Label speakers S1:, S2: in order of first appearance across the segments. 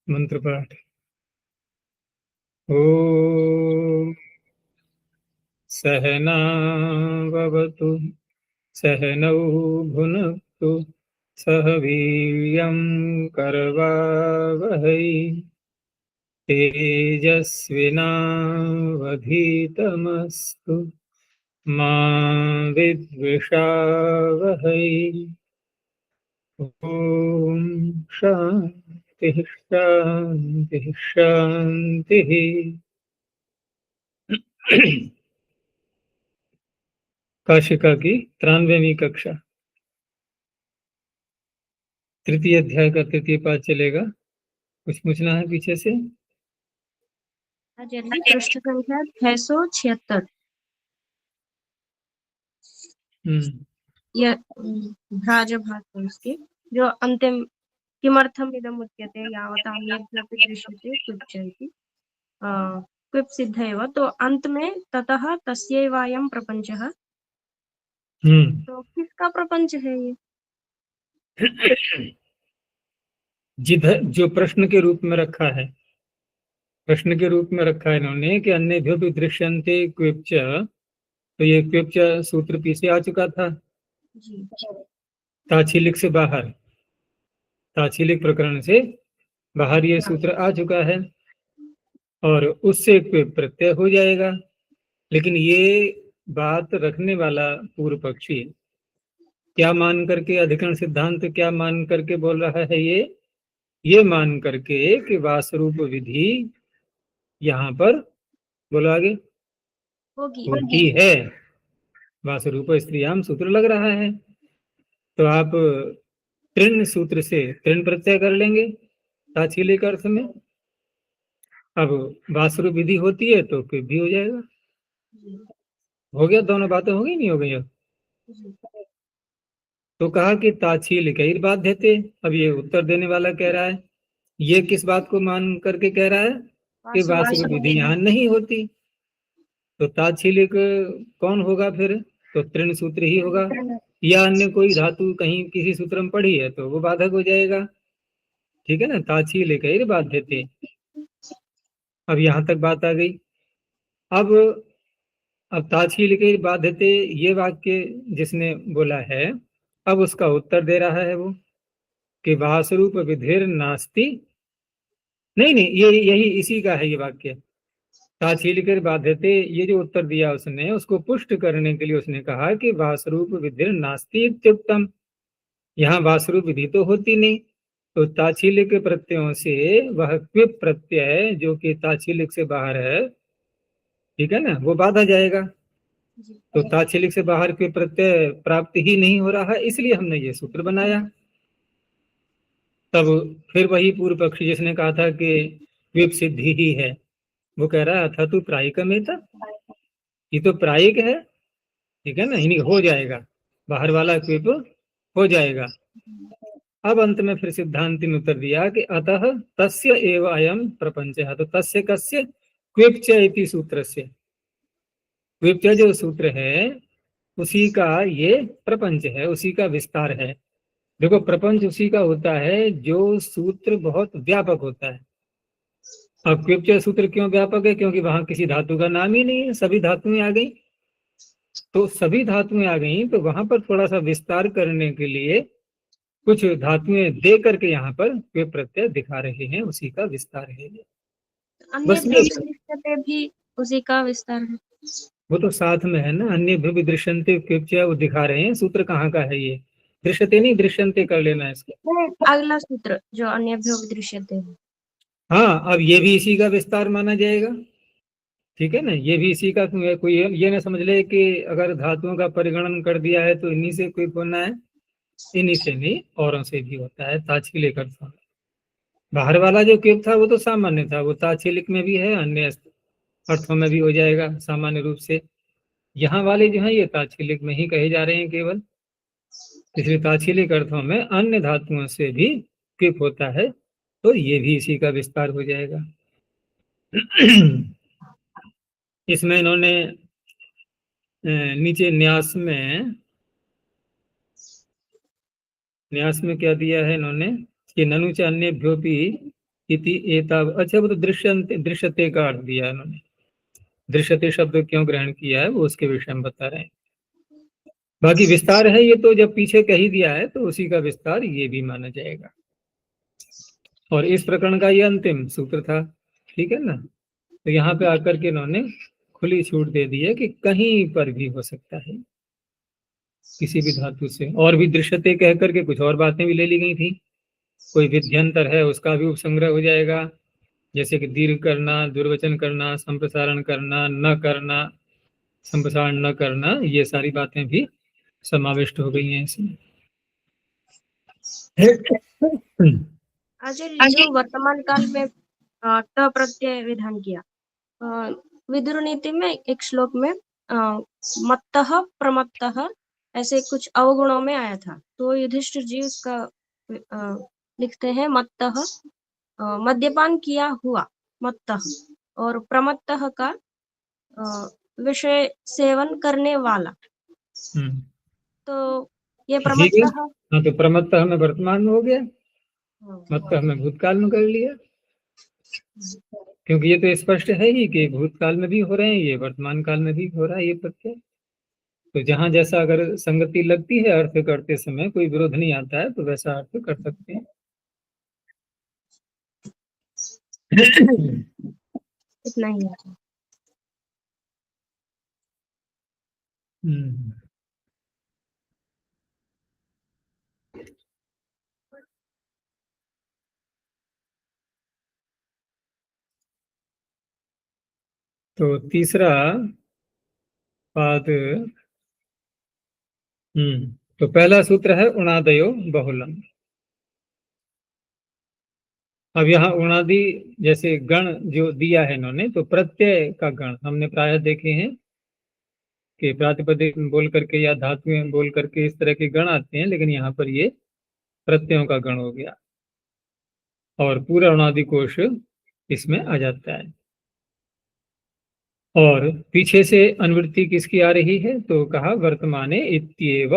S1: मंत्र पाठ। ओम सहनावतु सहनौ भुनक्तु सह वीर्यं करवावहै तेजस्विनावधीतमस्तु मा विद्विषावहै। ओम शांति शांति शांति। काशिका की 93वीं कक्षा, तृतीय अध्याय का तृतीय पाठ चलेगा। कुछ पूछना है पीछे से?
S2: पृष्ठ संख्या 676।
S1: यह
S2: भ्राजभाषा उसके जो अंतिम किमर्थम इदम उच्यते यावता अन्येभ्योऽपि दृश्यते क्विप् क्विप् सिद्ध एव, तो अंत में ततः तस्यैवायं प्रपंचः। तो किसका प्रपंच है ये?
S1: जिधर जो प्रश्न के रूप में रखा है, प्रश्न के रूप में रखा है इन्होंने कि अन्येभ्यो भी दृश्यन्ते क्विप्च, तो ये क्विप्च सूत्र पीछे आ चुका था
S2: जी।
S1: ताच्छीलिक से बाहर, ताच्छीलिक प्रकरण से बाहर ये सूत्र आ चुका है और उससे क्विप प्रत्यय हो जाएगा। लेकिन ये बात रखने वाला पूर्व पक्षी क्या मान करके, अधिकरण सिद्धांत क्या मान करके बोल रहा है? ये मान करके कि वासरूप विधि यहाँ पर, बोलो आगे, होती है। वासरूप स्त्रीयाम सूत्र लग रहा है, तो आप तृण सूत्र से तृण प्रत्यय कर लेंगे ताच्छीलिक अर्थ में। अब वासरूप विधि होती है तो फिर भी हो जाएगा। हो गया, दोनों बातें हो गई, नहीं हो गई? अब तो कहा कि ताच्छीलिक बाध्यते। अब ये उत्तर देने वाला कह रहा है, ये किस बात को मान करके कह रहा है कि वासरूप विधि यहाँ नहीं होती, तो ताच्छीलिक कौन होगा फिर? तो तृण सूत्र ही होगा, या अन्य कोई धातु कहीं किसी सूत्र में पड़ी है तो वो बाधक हो जाएगा। ठीक है ना, ताच्छीलिक बाध्यते। अब यहाँ तक बात आ गई। अब ताच्छीलिक बाध्यते ये वाक्य जिसने बोला है, अब उसका उत्तर दे रहा है वो कि वासरूप विधिर नास्ति। नहीं, ये यही इसी का है ये वाक्य। ताच्छीलिक बाध्यते, ये जो उत्तर दिया उसने, उसको पुष्ट करने के लिए उसने कहा कि वासरूप विधिर नास्ति इत्युक्तम। यहाँ वासरूप विधि तो होती नहीं, तो ताच्छीलिक प्रत्ययों से वह क्विप प्रत्यय जो कि ताच्छीलिक से बाहर है, ठीक है ना, वो बाधा जाएगा। तो ताच्छीलिक से बाहर क्विप प्रत्यय प्राप्ति ही नहीं हो रहा है, इसलिए हमने ये सूत्र बनाया। तब फिर वही पूर्व पक्षी जिसने कहा था कि क्विप सिद्धि ही है, वो कह रहा था तू प्रायिकमेत, ये तो प्रायिक है, ठीक है ना, इन्हीं हो जाएगा, बाहर वाला क्विप हो जाएगा। अब अंत में फिर सिद्धांति ने उत्तर दिया कि अतः तस्य एव अयम प्रपंच है। तो तस्य कस्य? क्विप्च इति सूत्रस्य। क्विप्च जो सूत्र है उसी का ये प्रपंच है, उसी का विस्तार है। देखो, प्रपंच उसी का होता है जो सूत्र बहुत व्यापक होता है। अब क्विप्च सूत्र क्यों व्यापक है? क्योंकि वहां किसी धातु का नाम ही नहीं है, सभी धातुएं आ गई। तो सभी धातुएं आ गई तो वहां पर थोड़ा सा विस्तार करने के लिए कुछ धातुएं दे करके यहाँ पर वे प्रत्यय दिखा रहे हैं, उसी का विस्तार है। बस
S2: अन्य भी उसी का विस्तार है,
S1: वो तो साथ में है ना। अन्य भी दृश्यंते वो दिखा रहे हैं। सूत्र कहाँ का है ये? दृश्यते नहीं, दृश्यंते कर लेना इसको।
S2: अगला सूत्र जो अन्य दृश्यते है।
S1: हाँ, अब ये भी इसी का विस्तार माना जाएगा, ठीक है ना। ये भी इसी का, कोई ये ना समझ ले कि अगर धातुओं का परिगणन कर दिया है तो इन्हीं से कोई होना है, इन्हीं से नहीं, औरों से भी होता है। ताच्छीलिक अर्थ बाहर वाला जो क्विप था वो तो सामान्य था, वो ताच्छीलिक में भी है, अन्य अर्थों में भी हो जाएगा सामान्य रूप से। यहाँ वाले जो है ये ताच्छीलिक में ही कहे जा रहे हैं केवल, इसलिए ताच्छीलिक अर्थों में अन्य धातुओं से भी क्विप होता है, तो ये भी इसी का विस्तार हो जाएगा। इसमें इन्होंने नीचे न्यास में क्या दिया है इन्होंने? कि ननु च अन्येभ्योऽपि इति एताव, अच्छा वो तो दृश्यते का अर्थ दिया उन्होंने, दृश्यते शब्द क्यों ग्रहण किया है वो उसके विषय में बता रहे हैं। बाकी विस्तार है ये तो जब पीछे कह ही दिया है तो उसी का विस्तार ये भी माना जाएगा। और इस प्रकरण का ये अंतिम सूत्र था, ठीक है ना। तो यहाँ पे आकर के इन्होंने खुली छूट दे दी है कि कहीं पर भी हो सकता है किसी भी धातु से। और भी दृश्यते कह करके कुछ और बातें भी ले ली गई थी, कोई विध्यंतर है उसका भी उपसंग्रह हो जाएगा, जैसे कि दीर्घ करना, दुर्वचन करना, संप्रसारण करना, न करना, संप्रसारण न करना, ये सारी बातें भी समाविष्ट हो गई हैं इसमें।
S2: आचार्य जो वर्तमान काल में त प्रत्यय विधान किया, विदुर नीति में एक श्लोक में मत्तः प्रमत्तः ऐसे कुछ अवगुणों में आया था, तो युधिष्ठिर जी उसका लिखते हैं मत्तः मद्यपान किया हुआ मत्तः, और प्रमत्तः का विषय सेवन करने वाला। तो ये प्रमत्तः,
S1: हाँ तो प्रमत्तः में वर्तमान में हो गया, मत्तः में भूतकाल में कर लिया, क्योंकि ये तो स्पष्ट है ही कि भूतकाल में भी हो रहे हैं, ये वर्तमान काल में भी हो रहा है ये प्रत्यय। तो जहां जैसा अगर संगति लगती है अर्थ करते समय, कोई विरोध नहीं आता है, तो वैसा अर्थ कर सकते हैं।
S2: इतना ही है।
S1: तो तीसरा पाद, तो पहला सूत्र है उणादयो बहुलम। अब यहाँ उणादि जैसे गण जो दिया है इन्होंने, तो प्रत्यय का गण हमने प्रायः देखे हैं कि प्रातिपदिक बोल करके या धातुएं बोल करके इस तरह के गण आते हैं, लेकिन यहाँ पर ये प्रत्ययों का गण हो गया और पूरा उणादि कोश इसमें आ जाता है। और पीछे से अनुवृत्ति किसकी आ रही है, तो कहा वर्तमाने इत्येव,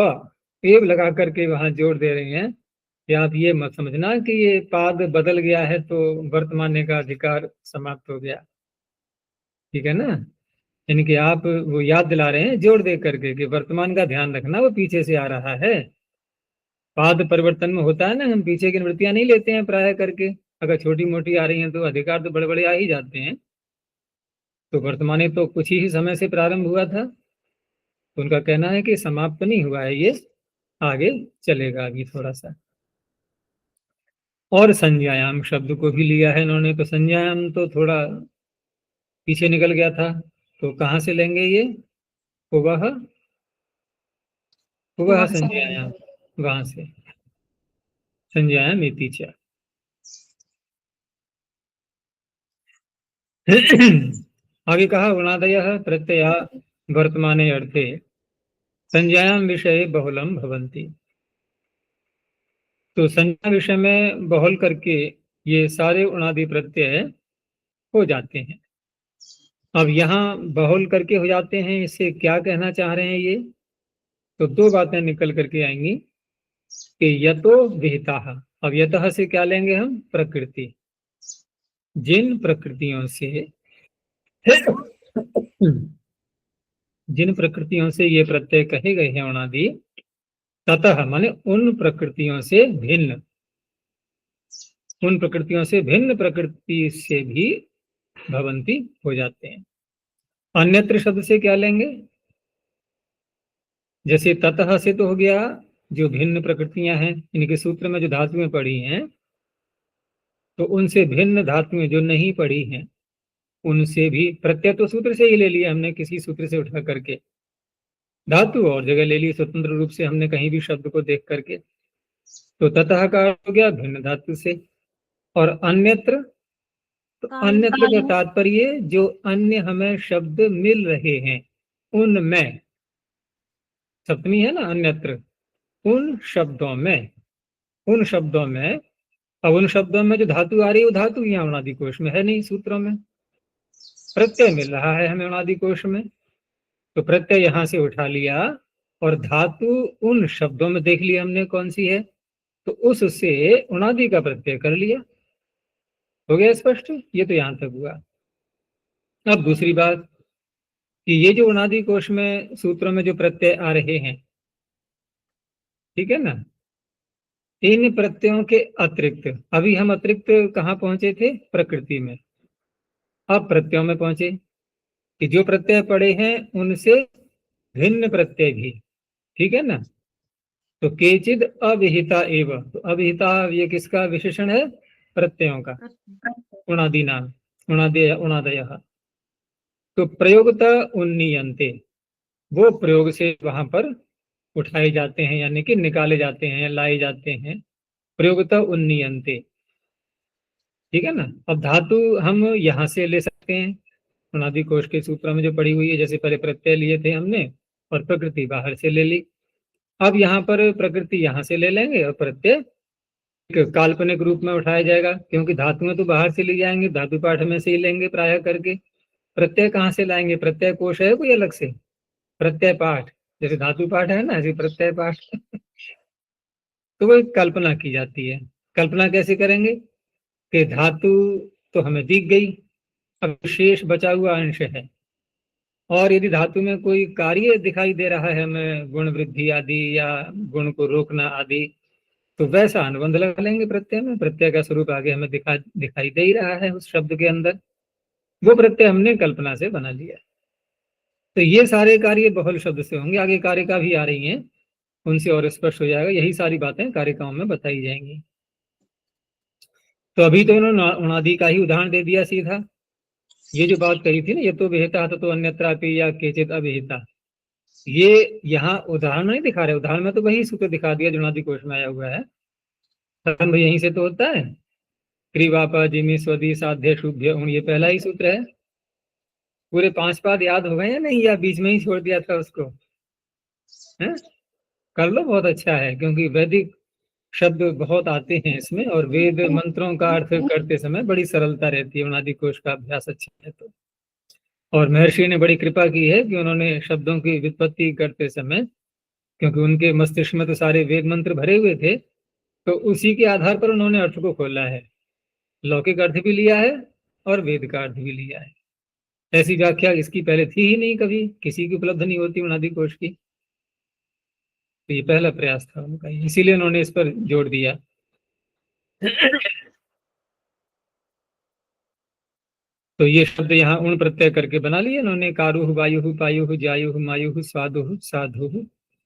S1: एव लगा करके वहां जोड़ दे रहे हैं कि आप ये मत समझना कि ये पाद बदल गया है तो वर्तमाने का अधिकार समाप्त हो गया, ठीक है ना। यानी कि आप वो याद दिला रहे हैं जोड़ दे करके कि वर्तमान का ध्यान रखना, वो पीछे से आ रहा है। पाद परिवर्तन में होता है ना, हम पीछे की निवृत्तियां नहीं लेते हैं प्राय करके, अगर छोटी मोटी आ रही हैं तो अधिकार तो बड़े बड़े आ ही जाते हैं। तो वर्तमाने तो कुछ ही समय से प्रारंभ हुआ था, तो उनका कहना है कि समाप्त नहीं हुआ है, ये आगे चलेगा अभी थोड़ा सा। और संज्ञायाम शब्द को भी लिया है इन्होंने, तो संज्ञायाम तो थोड़ा पीछे निकल गया था, तो कहाँ से लेंगे ये, वह संज्ञायाम, वहां से संज्ञायाम इति च। आगे कहा उणादयः प्रत्यया वर्तमाने अर्थे संज्ञायाम विषय बहुलम भवन्ति। तो संज्ञा विषय में बहुल करके ये सारे उणादि प्रत्यय हो जाते हैं। अब यहाँ बहुल करके हो जाते हैं, इससे क्या कहना चाह रहे हैं ये, तो दो बातें निकल करके आएंगी कि यतो विहिताः। अब यतः से क्या लेंगे हम, प्रकृति, जिन प्रकृतियों से जिन प्रकृतियों से ये प्रत्यय कहे गए हैं उणादि, ततः माने उन प्रकृतियों से भिन्न, उन प्रकृतियों से भिन्न प्रकृति से भी भवंती हो जाते हैं। अन्यत्र शब्द से क्या लेंगे, जैसे ततः से तो हो गया जो भिन्न प्रकृतियां हैं, इनके सूत्र में जो धातुएं पड़ी हैं, तो उनसे भिन्न धातुएं जो नहीं पड़ी हैं उनसे भी, प्रत्यय तो सूत्र से ही ले लिया हमने, किसी सूत्र से उठा करके, धातु और जगह ले ली स्वतंत्र रूप से हमने कहीं भी शब्द को देख करके, तो ततः का अर्थ हो गया भिन्न धातु से। और अन्यत्र, तो अन्यत्र का तात्पर्य जो अन्य हमें शब्द मिल रहे हैं उनमें, सप्तमी है ना, अन्यत्र उन शब्दों में, उन शब्दों में। अब उन शब्दों में जो धातु आ रही है वो धातु यहाँ उणादि कोश में है नहीं, सूत्रों में प्रत्यय मिल रहा है हमें उणादि कोश में, तो प्रत्यय यहाँ से उठा लिया और धातु उन शब्दों में देख लिया हमने कौन सी है, तो उससे उणादि का प्रत्यय कर लिया। हो गया स्पष्ट? ये तो यहां तक हुआ। अब दूसरी बात कि ये जो उणादि कोश में सूत्रों में जो प्रत्यय आ रहे हैं, ठीक है ना, इन प्रत्ययों के अतिरिक्त अभी हम अतिरिक्त कहाँ पहुंचे थे? प्रकृति में। अब प्रत्ययों में पहुंचे कि जो प्रत्यय पड़े हैं उनसे भिन्न प्रत्यय भी, ठीक है ना। तो केचिद अविहिता एव, तो अविहिता ये किसका विशेषण है? प्रत्ययों का। उणादि नाम, उणादय उणादय। तो प्रयोगता उन्नीयन्ते, वो प्रयोग से वहां पर उठाए जाते हैं, यानी कि निकाले जाते हैं, लाए जाते हैं। प्रयोगता उन्नीयन्ते, ठीक है ना। अब धातु हम यहाँ से ले सकते हैं, अनादि कोश के सूत्र में जो पड़ी हुई है, जैसे पहले प्रत्यय लिए थे हमने और प्रकृति बाहर से ले ली। अब यहाँ पर प्रकृति यहाँ से ले लेंगे और प्रत्यय एक काल्पनिक रूप में उठाया जाएगा, क्योंकि धातुएं तो बाहर से ली जाएंगे, धातु पाठ में से ही लेंगे प्राय करके। प्रत्यय कहाँ से लाएंगे? प्रत्यय कोश है कोई अलग से? प्रत्यय पाठ, जैसे धातु पाठ है ना, ऐसे प्रत्यय पाठ तो वो एक कल्पना की जाती है। कल्पना कैसे करेंगे कि धातु तो हमें दिख गई, अब शेष बचा हुआ अंश है, और यदि धातु में कोई कार्य दिखाई दे रहा है हमें, गुण वृद्धि आदि या गुण को रोकना आदि, तो वैसा अनुबंध लगा लेंगे प्रत्यय में। प्रत्यय का स्वरूप आगे हमें दिखाई दे ही रहा है उस शब्द के अंदर, वो प्रत्यय हमने कल्पना से बना लिया। तो ये सारे कार्य बहुल शब्द से होंगे, आगे कारिका भी आ रही हैं, उनसे और स्पष्ट हो जाएगा। यही सारी बातें कारिकाओं में बताई जाएंगी। तो अभी तो इन्होंने उणादि का ही उदाहरण दे दिया सीधा। ये जो बात कही थी ना, ये तो विहिता तो अन्यत्रापि या केचित अविहिता, ये यहाँ उदाहरण नहीं दिखा रहे। उदाहरण में तो वही सूत्र दिखा दिया जो उणादि कोश में आया हुआ है। प्रारंभ यहीं से तो होता है, क्रिवापा जिमी स्वदी साध्य शुभ्य उण, ये पहला ही सूत्र है। पूरे 5 पाद याद हो गए या नहीं, या बीच में ही छोड़ दिया था उसको? है? कर लो, बहुत अच्छा है, क्योंकि वैदिक शब्द बहुत आते हैं इसमें, और वेद मंत्रों का अर्थ करते समय बड़ी सरलता रहती है। उणादि कोश का अभ्यास अच्छा है तो। और महर्षि ने बड़ी कृपा की है कि उन्होंने शब्दों की व्युत्पत्ति करते समय, क्योंकि उनके मस्तिष्क में तो सारे वेद मंत्र भरे हुए थे, तो उसी के आधार पर उन्होंने अर्थ को खोला है। लौकिक अर्थ भी लिया है और वेद का अर्थ भी लिया है। ऐसी व्याख्या इसकी पहले थी ही नहीं, कभी किसी की उपलब्ध नहीं होती उणादि कोश की। तो ये पहला प्रयास था उनका, इसीलिए उन्होंने इस पर जोर दिया। तो ये शब्द यहाँ उण प्रत्यय करके बना लिए उन्होंने, कारुः वायुः पायुः जायुः मायुः स्वादुः साधुः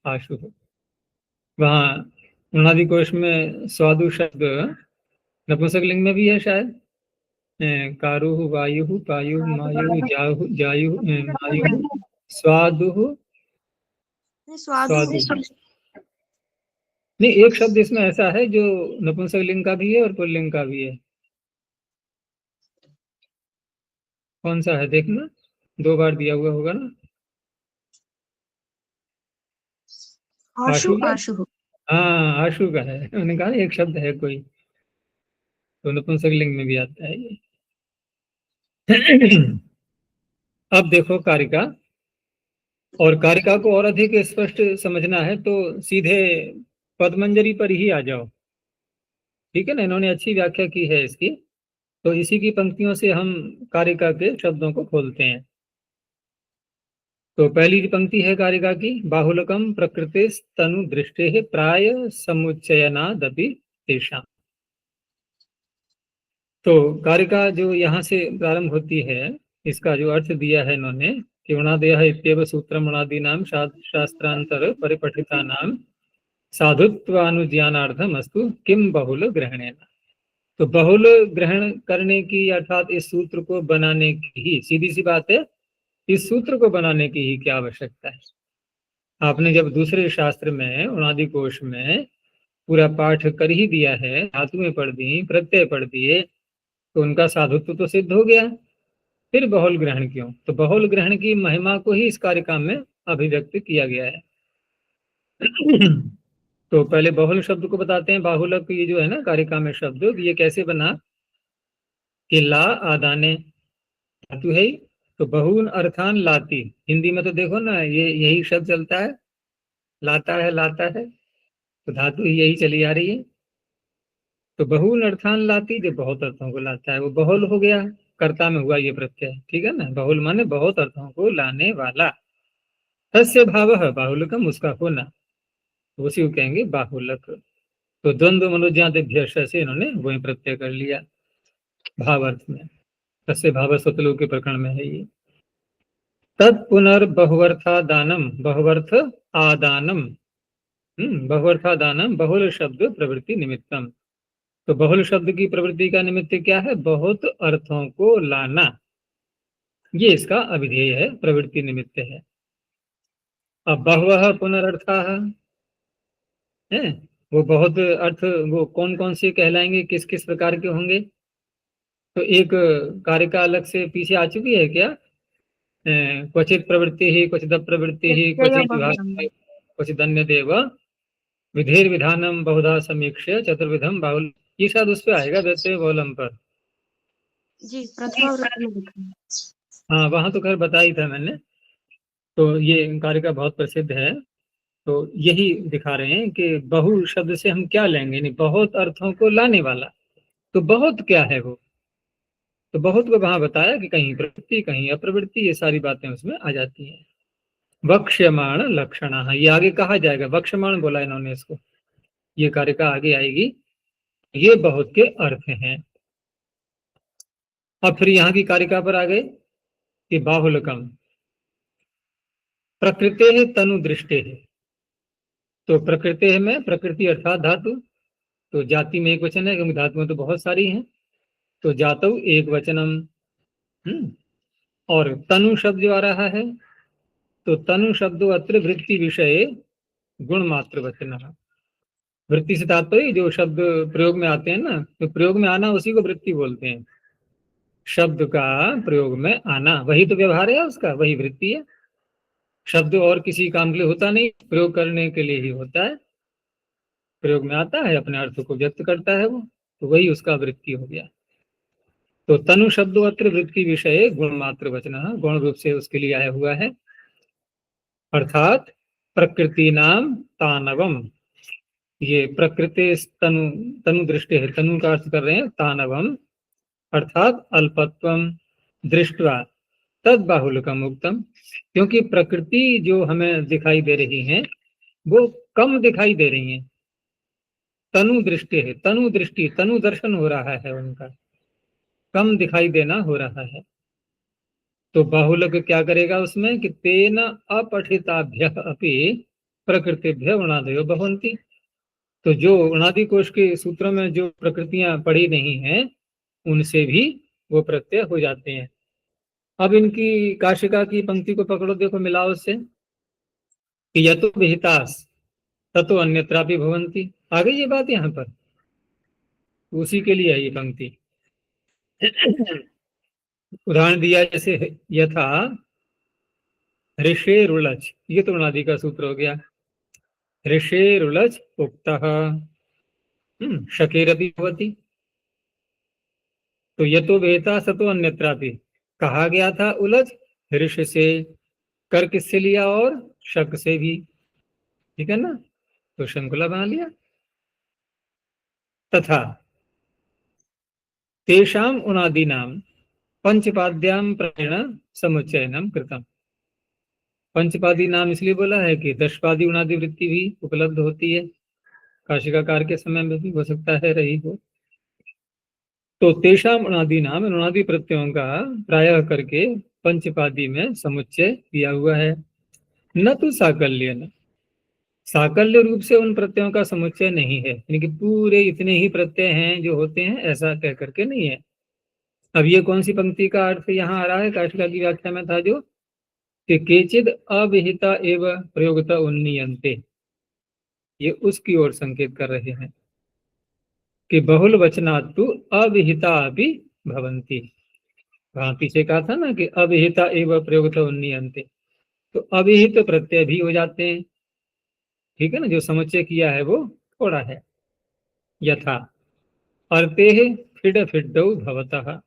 S1: आशुः। वहाँ उणादि कोश में स्वादु शब्द नपुंसक लिंग में भी है शायद। कारुः वायुः पायुः मायुः जायुः मायुः स्वादुः स्वादुः। नहीं, एक शब्द इसमें ऐसा है जो नपुंसक लिंग का भी है और पुल्लिंग का भी है। कौन सा है देखना, 2 बार दिया हुआ होगा ना।
S2: आशु,
S1: का?
S2: आशु।
S1: हाँ, आशु का है। मैंने कहा एक शब्द है कोई, तो नपुंसक लिंग में भी आता है ये। अब देखो कारिका, और कारिका को और अधिक स्पष्ट समझना है तो सीधे पदमंजरी पर ही आ जाओ, ठीक है ना। इन्होंने अच्छी व्याख्या की है इसकी, तो इसी की पंक्तियों से हम कारिका के शब्दों को खोलते हैं। तो पहली पंक्ति है कारिका की, बाहुलकम प्रकृति तनु दृष्टि प्राय समुच्चयनादपि तेषां। तो कारिका जो यहाँ से प्रारंभ होती है, इसका जो अर्थ दिया है इन्होंने कि उणादयः इत्येव सूत्रम उणादीनां शास्त्रांतर परिपठितानां साधुत्वानुज्ञानार्थम अस्तु किम बहुल ग्रहणेन। तो बहुल ग्रहण करने की, अर्थात इस सूत्र को बनाने की ही, सीधी सी बात है, इस सूत्र को बनाने की ही क्या आवश्यकता है। आपने जब दूसरे शास्त्र में उणादि कोश में पूरा पाठ कर ही दिया है, धातुएं पढ़ दी, प्रत्यय पढ़ दिए, तो उनका साधुत्व तो सिद्ध हो गया, फिर बहुल ग्रहण क्यों? तो बहुल ग्रहण की महिमा को ही इस कार्यक्रम में अभिव्यक्त किया गया है। तो पहले बहुल शब्द को बताते हैं। बाहुलक ये जो है ना कारिका में शब्द, ये कैसे बना कि ला आदाने धातु है, तो बहुन अर्थान लाती। हिंदी में तो देखो ना, ये यही शब्द चलता है, लाता है लाता है, तो धातु यही चली आ रही है। तो बहुल अर्थान लाती, जो बहुत अर्थों को लाता है वो बहुल हो गया, कर्ता में हुआ ये प्रत्यय, ठीक है ना। बहुल माने बहुत अर्थों को लाने वाला। तस्य भावः बाहुल्यकम, उसका होना, उसी को कहेंगे बाहुलक। तो द्वंद्व मनोज्ञातेभ्य से इन्होंने वही प्रत्यय कर लिया भावार्थ में। तस्य भाव स्वतलोक के प्रकरण में है ये। तत्पुनर्बहुवर्थादानम, बहुवर्थ आदानम, बहुवर्थादानम बहुल शब्द प्रवृत्ति निमित्तम। तो बहुल शब्द की प्रवृत्ति का निमित्त क्या है? बहुत अर्थों को लाना, ये इसका अभिधेय है, प्रवृत्ति निमित्त है। अब बहुवः पुनरर्थाः है, वो बहुत अर्थ वो कौन कौन से कहलाएंगे, किस किस प्रकार के होंगे? तो एक कार्य का अलग से पीछे आ चुकी है क्या? क्वचित प्रवृत्ति ही, क्वचित प्रवृत्ति ही,
S2: प्रत्यय
S1: क्वचित
S2: बहुलम।
S1: क्वचित अन्य देव विधेर विधानम बहुधा समीक्ष्य चतुर्विधम बाहुल, ये शायद उस पर आएगा व्यत्यय बहुलम पर।
S2: जी, प्रथमा वृत्ति में लिखा है।
S1: हाँ, वहां तो खैर बता ही था मैंने। तो ये कार्य का बहुत प्रसिद्ध है। तो यही दिखा रहे हैं कि बहु शब्द से हम क्या लेंगे, नहीं बहुत अर्थों को लाने वाला। तो बहुत क्या है वो? तो बहुत को वहां बताया कि कहीं प्रवृत्ति कहीं अप्रवृत्ति, ये सारी बातें उसमें आ जाती हैं। वक्ष्यमाण लक्षण, ये आगे कहा जाएगा, वक्ष्यमाण बोला इन्होंने इसको, ये कार्य का आगे आएगी। ये बहुत के अर्थ हैं। अब फिर यहाँ की कारिका पर आ गए कि बाहुलकम प्रकृते है तनु दृष्टे है। तो प्रकृति में प्रकृति अर्थात धातु, तो जाति में एक वचन है क्योंकि धातुएं तो बहुत सारी हैं। तो जातु एक वचनम। और तनु शब्द जो आ रहा है, तो तनु शब्दो अत्र वृत्ति विषय गुण मात्र वचन। वृत्ति से तात्पर्य जो शब्द प्रयोग में आते हैं ना, तो प्रयोग में आना उसी को वृत्ति बोलते हैं। शब्द का प्रयोग में आना वही तो व्यवहार है उसका, वही वृत्ति है। शब्द और किसी काम के लिए होता नहीं, प्रयोग करने के लिए ही होता है। प्रयोग में आता है, अपने अर्थ को व्यक्त करता है वो, तो वही उसका वृत्ति हो गया। तो तनु शब्दो अत्र वृत्ति विषय गुण मात्र वचन, गुण रूप से उसके लिए आया हुआ है। अर्थात प्रकृति नाम तानवम, ये प्रकृति तनु, तनु दृष्टि है, तनु का अर्थ कर रहे हैं तानवम, अर्थात अल्पत्वम दृष्टवा तद बाहुल्यकम उक्तम। क्योंकि प्रकृति जो हमें दिखाई दे रही है वो कम दिखाई दे रही है। तनु दृष्टि है, तनु दृष्टि, तनु दर्शन हो रहा है उनका, कम दिखाई देना हो रहा है। तो बाहुल्य क्या करेगा उसमें कि तेन अपठिताभ्य अपि प्रकृतिभ्य उणादयो भवन्ति। तो जो उणादि कोश के सूत्रों में जो प्रकृतियां पड़ी नहीं हैं उनसे भी वो प्रत्यय हो जाते हैं। अब इनकी काशिका की पंक्ति को पकड़ो, देखो मिलाओ उससे कि यतो विहितास ततो अन्यत्रापि भवन्ति। आ गई ये बात यहाँ पर, उसी के लिए है ये पंक्ति। उदाहरण दिया जैसे यथा ऋषेरुलच, ये तो उणादि का सूत्र हो गया। ऋषेरुलच उक्तः शकेरपि भवति। तो यतो वेता सतो अन्यत्रापि कहा गया था उलझ ऋष से, कर किससे लिया और शक से भी, ठीक है ना। तो श्रृंखला बना लिया। तथा तेषाम उनादीनाम पंचपाद्याम प्रायण समुच्चयनम कृतम। पंचपादी नाम इसलिए बोला है कि दशपादी उनादि वृत्ति भी उपलब्ध होती है, काशिकाकार के समय में भी हो सकता है रही हो। तो तेषाम उनादि नाम, उनादि प्रत्ययों का प्रायः करके पंचपादी में समुच्चय दिया हुआ है। न तो साकल्य, न साकल्य रूप से उन प्रत्ययों का समुच्चय नहीं है, यानी कि पूरे इतने ही प्रत्यय हैं जो होते हैं ऐसा कह करके नहीं है। अब ये कौन सी पंक्ति का अर्थ यहाँ आ रहा है? काशिका की व्याख्या में था जो कि केचिद अविहिता एवं प्रयोगता उन्नीयन्ते, ये उसकी ओर संकेत कर रहे हैं कि बहुल वचनातु अविहिता भी भवंती। वहां पीछे कहा था ना कि अविहिता एवं प्रयोगता उन्नीयन्ते, तो अविहित प्रत्यय भी हो जाते हैं, ठीक है ना। जो समुच्चय किया है वो थोड़ा है। यथा अर्ते फिड फिड्डौ भवतः।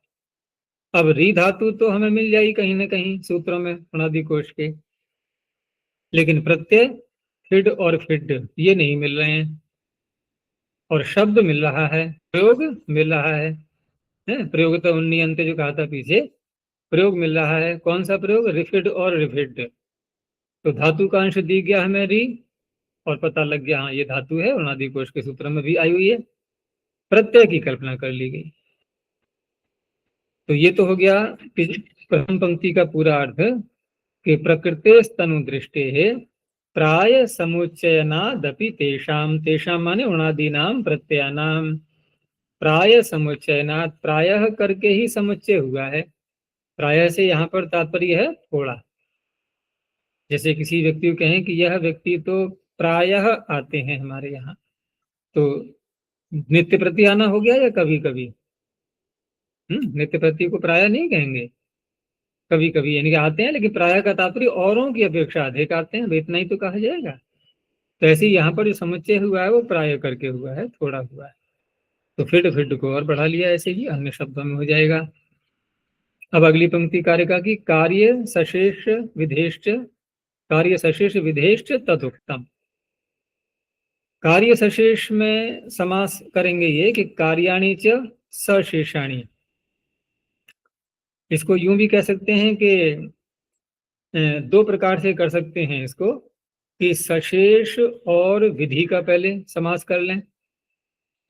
S1: अब री धातु तो हमें मिल जाएगी कहीं ना कहीं सूत्रों में उणादि कोश के, लेकिन प्रत्यय फिड और फिड ये नहीं मिल रहे हैं। और शब्द मिल रहा है, प्रयोग मिल रहा है, प्रयोग तो उन्नीयंत जो कहा था पीछे, प्रयोग मिल रहा है। कौन सा प्रयोग? रिफिड और रिफिड। तो धातु का अंश दी गया हमें री, और पता लग गया हाँ ये धातु है, उणादि कोश के सूत्र में भी आई हुई है, प्रत्यय की कल्पना कर ली गई। तो ये तो हो गया प्रथम पंक्ति का पूरा अर्थ कि प्रकृते स्तनु दृष्टि है प्राय समुच्चयनादपि तेषाम, तेषाम माने उणादीनाम प्रत्ययानाम, प्राय समुच्चयनात्, प्रायः करके ही समुच्चय हुआ है। प्रायः से यहाँ पर तात्पर्य है थोड़ा। जैसे किसी व्यक्ति को कहें कि यह व्यक्ति तो प्रायः आते हैं हमारे यहाँ, तो नित्य प्रति आना हो गया या कभी कभी? नित्य प्रति को प्रायः नहीं कहेंगे, कभी कभी यानी कि आते हैं, लेकिन प्रायः का तात्पर्य औरों की अपेक्षा अधिक आते हैं, इतना ही तो कहा जाएगा। तो ऐसे यहाँ पर जो समुच्चय हुआ है वो प्रायः करके हुआ है, थोड़ा हुआ है। तो फिड को और बढ़ा लिया, ऐसे ही अन्य शब्दों में हो जाएगा। अब अगली पंक्ति कारिका की, कार्य सशेष विधेश्च, कार्य सशेष विधेश्च तदुक्तम। कार्य सशेष में समास करेंगे ये कि कार्याणि च सशेषाणि। इसको यूं भी कह सकते हैं कि दो प्रकार से कर सकते हैं इसको, कि सशेष और विधि का पहले समास कर लें।